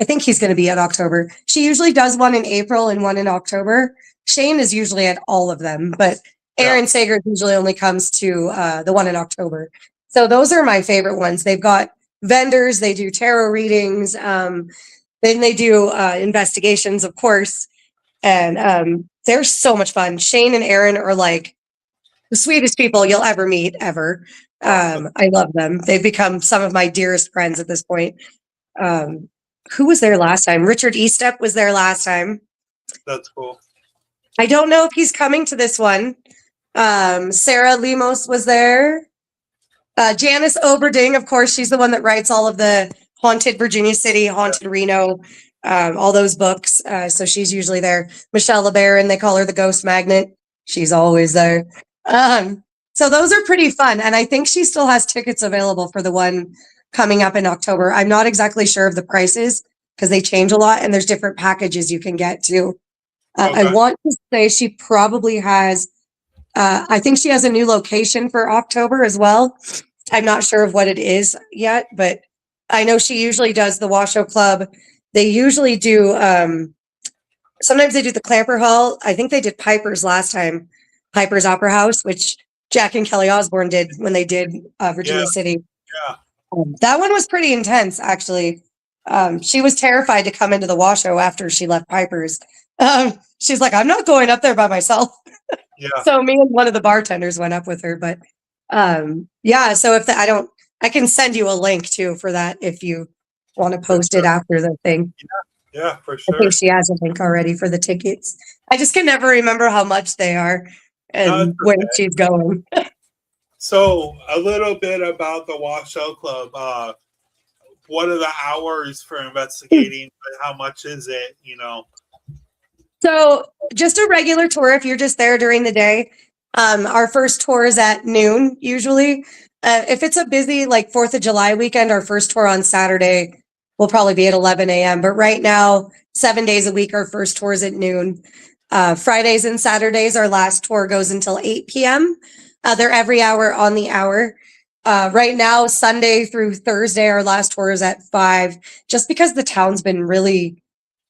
I think he's going to be at October. She usually does one in April and one in October. Shane is usually at all of them, but Aaron Sagers usually only comes to the one in October. So those are my favorite ones. They've got vendors. They do tarot readings. Then they do investigations, of course. And they're so much fun. Shane and Aaron are like the sweetest people you'll ever meet, ever. I love them. They've become some of my dearest friends at this point. Who was there last time? Richard Estep was there last time. That's cool. I don't know if he's coming to this one. Sarah Lemos was there. Janice Oberding, of course, she's the one that writes all of the Haunted Virginia City, Haunted Reno, all those books. So she's usually there. Michelle LeBaron, they call her the Ghost Magnet. She's always there. So those are pretty fun. And I think she still has tickets available for the one coming up in October. I'm not exactly sure of the prices because they change a lot and there's different packages you can get too. I want to say she probably has, I think she has a new location for October as well. I'm not sure of what it is yet, but I know she usually does the Washoe Club. They usually do, sometimes they do the Clamper Hall. I think they did Piper's last time, Piper's Opera House, which Jack and Kelly Osbourne did when they did Virginia City. Yeah. That one was pretty intense, actually. She was terrified to come into the Washoe after she left Piper's. She's like, I'm not going up there by myself. Yeah. So me and one of the bartenders went up with her, but yeah. So if I can send you a link too for that if you want to post it after the thing. Yeah, for sure. I think she has a link already for the tickets. I just can never remember how much they are and when she's going. So a little bit about the Washoe Club. What are the hours for investigating? How much is it? So just a regular tour if you're just there during the day. Our first tour is at noon usually. If it's a busy like 4th of July weekend, our first tour on Saturday will probably be at 11 a.m. But right now, 7 days a week, our first tour is at noon. Fridays and Saturdays, our last tour goes until 8 p.m. They're every hour on the hour. Right now, Sunday through Thursday, our last tour is at 5, just because the town's been really,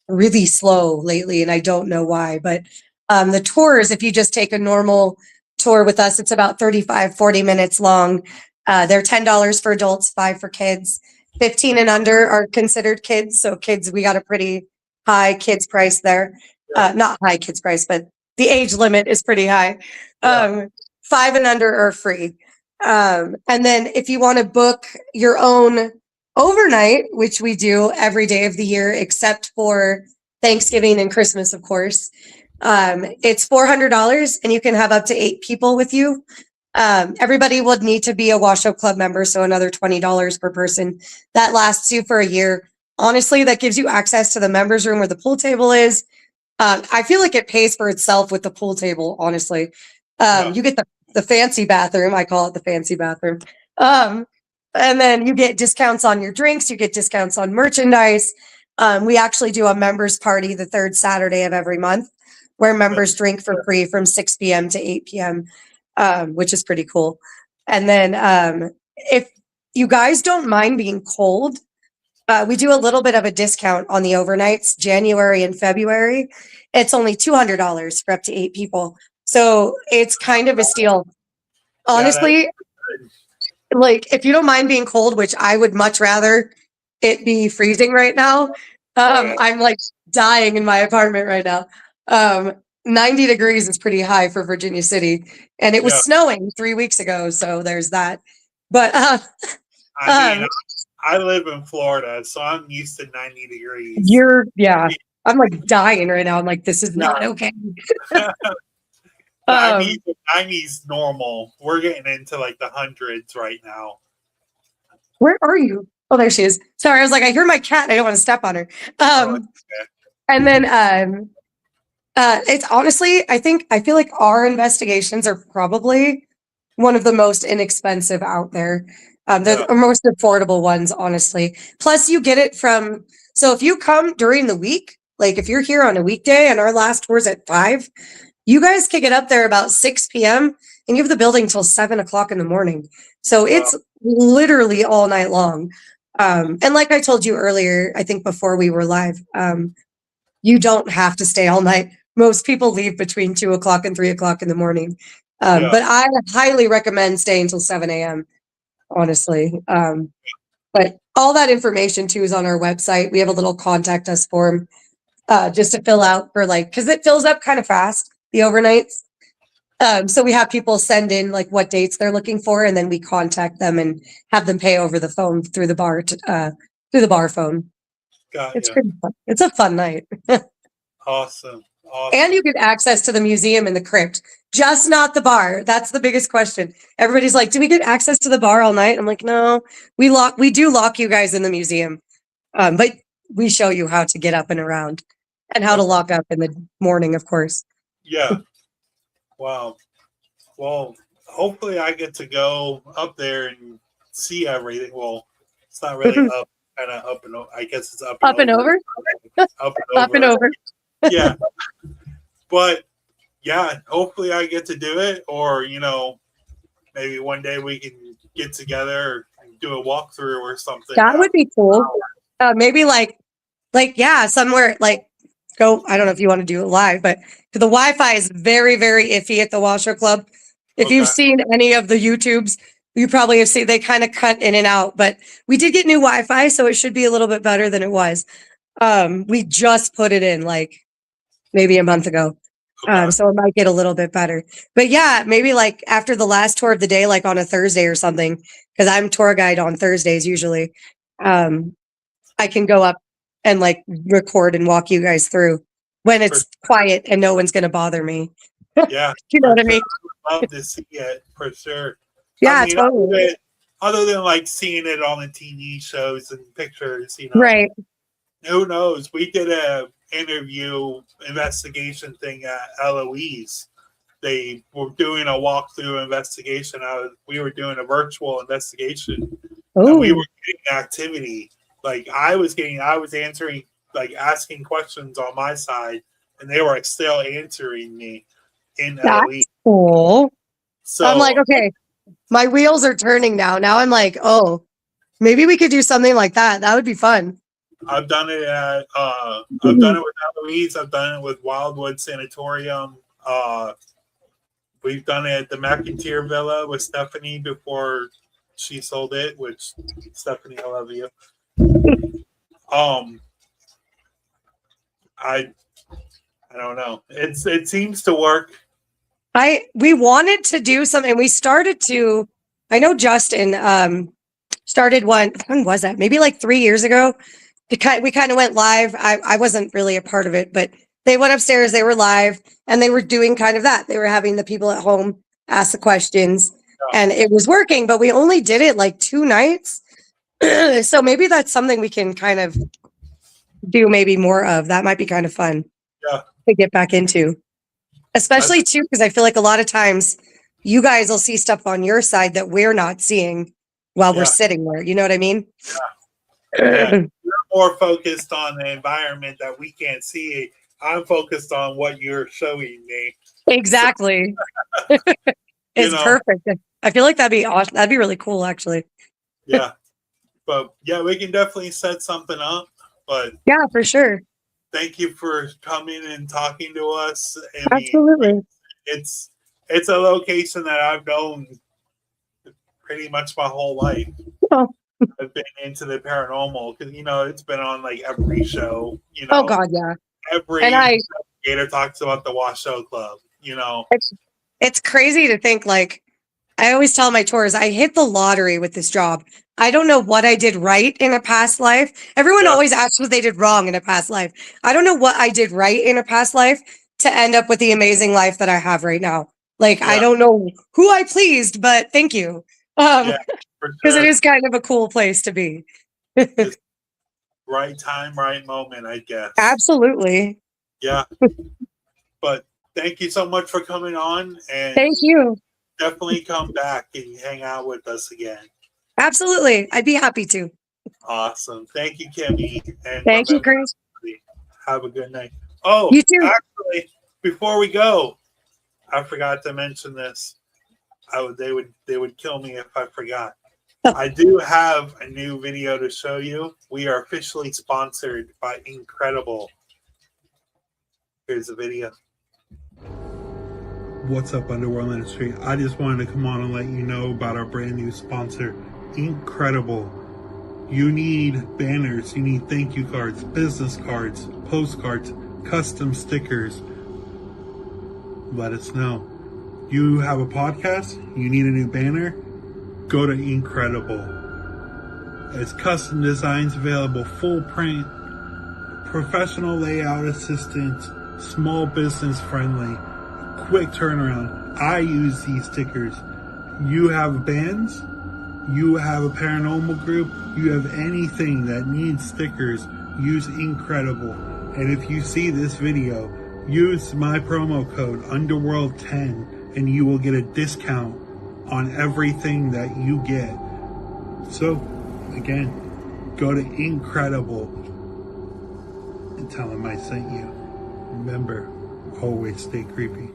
really slow lately, and I don't know why. But the tours, if you just take a normal tour with us, it's about 35, 40 minutes long. They're $10 for adults, 5 for kids. 15 and under are considered kids. So kids, we got a pretty high kids price there. Not high kids price, but the age limit is pretty high. 5 and under are free. And then if you want to book your own overnight, which we do every day of the year, except for Thanksgiving and Christmas, of course, it's $400 and you can have up to 8 people with you. Everybody would need to be a Washoe Club member, so another $20 per person. That lasts you for a year. Honestly, that gives you access to the members room where the pool table is. I feel like it pays for itself with the pool table, honestly. You get the fancy bathroom. I call it the fancy bathroom. And then you get discounts on your drinks. You get discounts on merchandise. We actually do a members party the 3rd Saturday of every month where members drink for free from 6 p.m. to 8 p.m., which is pretty cool. And then if you guys don't mind being cold, we do a little bit of a discount on the overnights, January and February. It's only $200 for up to 8 people. So it's kind of a steal. Honestly, like if you don't mind being cold, which I would much rather it be freezing right now. I'm like dying in my apartment right now. 90 degrees is pretty high for Virginia City. And it was snowing 3 weeks ago. So there's that. But I mean, I live in Florida, so I'm used to 90 degrees. I'm like dying right now. I'm like, this is not okay. 90's normal. We're getting into like the hundreds right now. Where are you? Oh, there she is. Sorry, I was like, I hear my cat and I don't want to step on her. And then it's honestly, I feel like our investigations are probably one of the most inexpensive out there. They're the most affordable ones, honestly. Plus, you get it from, so if you come during the week, like if you're here on a weekday and our last tour's at 5, you guys can get up there about 6 p.m. and you have the building till 7 o'clock in the morning. So it's literally all night long. And like I told you earlier, I think before we were live, you don't have to stay all night. Most people leave between 2 o'clock and 3 o'clock in the morning. But I highly recommend staying until 7 a.m., honestly. But all that information too is on our website. We have a little contact us form just to fill out for like, because it fills up kind of fast, the overnights. So we have people send in like what dates they're looking for, and then we contact them and have them pay over the phone through the bar phone. It's pretty fun. It's a fun night. Awesome. And you get access to the museum and the crypt, just not the bar. That's the biggest question. Everybody's like, do we get access to the bar all night? I'm like, no, we do lock you guys in the museum. But we show you how to get up and around and how to lock up in the morning, of course. Yeah. Wow. Well, hopefully I get to go up there and see everything. Well, it's not really up, kind of up and over. I guess it's up and over. Up and over. Yeah. But yeah, hopefully I get to do it, or maybe one day we can get together and do a walkthrough or something. That would be cool. Maybe somewhere like go. I don't know if you want to do it live, but the Wi-Fi is very, very iffy at the Washoe Club. If you've seen any of the YouTubes, you probably have seen they kind of cut in and out. But we did get new Wi-Fi, so it should be a little bit better than it was. We just put it in like maybe a month ago. So it might get a little bit better. But yeah, maybe like after the last tour of the day, like on a Thursday or something, because I'm tour guide on Thursdays usually. I can go up and like record and walk you guys through when it's quiet and no one's going to bother me. Yeah. You know what I mean? I would love to see it for sure. Yeah, I mean, totally. Other than like seeing it on the TV shows and pictures, right. Who knows? We did a interview investigation thing at Eloise. They were doing a walkthrough investigation. We were doing a virtual investigation. Ooh. And we were getting activity. Like I was answering, like asking questions on my side, and they were still answering me in Eloise. Cool. So I'm like, okay, my wheels are turning now. Now I'm like, oh, maybe we could do something like that. That would be fun. I've done it at I've done it with Eloise. I've done it with Wildwood Sanatorium. We've done it at the McIntyre Villa with Stephanie before she sold it, which Stephanie, I love you. I don't know. It seems to work. We wanted to do something. We started to. I know Justin started one. When was that? Maybe like 3 years ago. We kind of went live. I wasn't really a part of it, but they went upstairs. They were live, and they were doing kind of that. They were having the people at home ask the questions, and it was working. But we only did it like 2 nights, so maybe that's something we can kind of do maybe more of. That might be kind of fun to get back into. Especially too, because I feel like a lot of times you guys will see stuff on your side that we're not seeing while we're sitting there. You know what I mean? Yeah. You're more focused on the environment that we can't see. I'm focused on what you're showing me. Exactly. It's perfect. I feel like that'd be awesome. That'd be really cool, actually. Yeah. But yeah, we can definitely set something up. But yeah, for sure. Thank you for coming and talking to us. Absolutely. It's a location that I've known pretty much my whole life. Oh. I've been into the paranormal because it's been on like every show. Oh God, yeah. Every investigator talks about the Washoe Club. It's crazy to think. Like I always tell my tours, I hit the lottery with this job. I don't know what I did right in a past life. Everyone always asks what they did wrong in a past life. I don't know what I did right in a past life to end up with the amazing life that I have right now. Like, I don't know who I pleased, but thank you. Because it is kind of a cool place to be. Right time, right moment, I guess. Absolutely. Yeah. But thank you so much for coming on. And thank you. Definitely come back and hang out with us again. Absolutely. I'd be happy to. Awesome. Thank you, Kimmy. And thank you, Chris. Have a good night. Oh, you too. Actually, before we go, I forgot to mention this. They would kill me if I forgot. I do have a new video to show you. We are officially sponsored by Incredible. Here's the video. What's up, Underworld Industry? I just wanted to come on and let you know about our brand new sponsor, Incredible. You need banners, you need thank you cards, business cards, postcards, custom stickers. Let us know. You have a podcast, you need a new banner, go to Incredible. It's custom designs available, full print, professional layout assistance, small business friendly, quick turnaround. I use these stickers. You have bands, you have a paranormal group, you have anything that needs stickers, use Incredible. And if you see this video, use my promo code Underworld10 and you will get a discount on everything that you get. So again, go to Incredible and tell them I sent you. Remember, always stay creepy.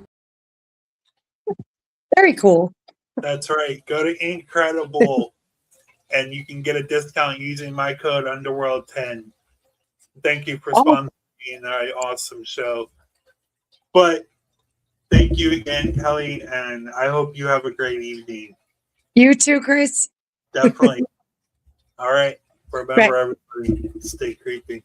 Very cool. That's right. Go to Incredible and you can get a discount using my code Underworld10. Thank you for sponsoring an awesome show. But thank you again, Kelly, and I hope you have a great evening. You too, Chris. Definitely. All right. Remember, everybody, stay creepy.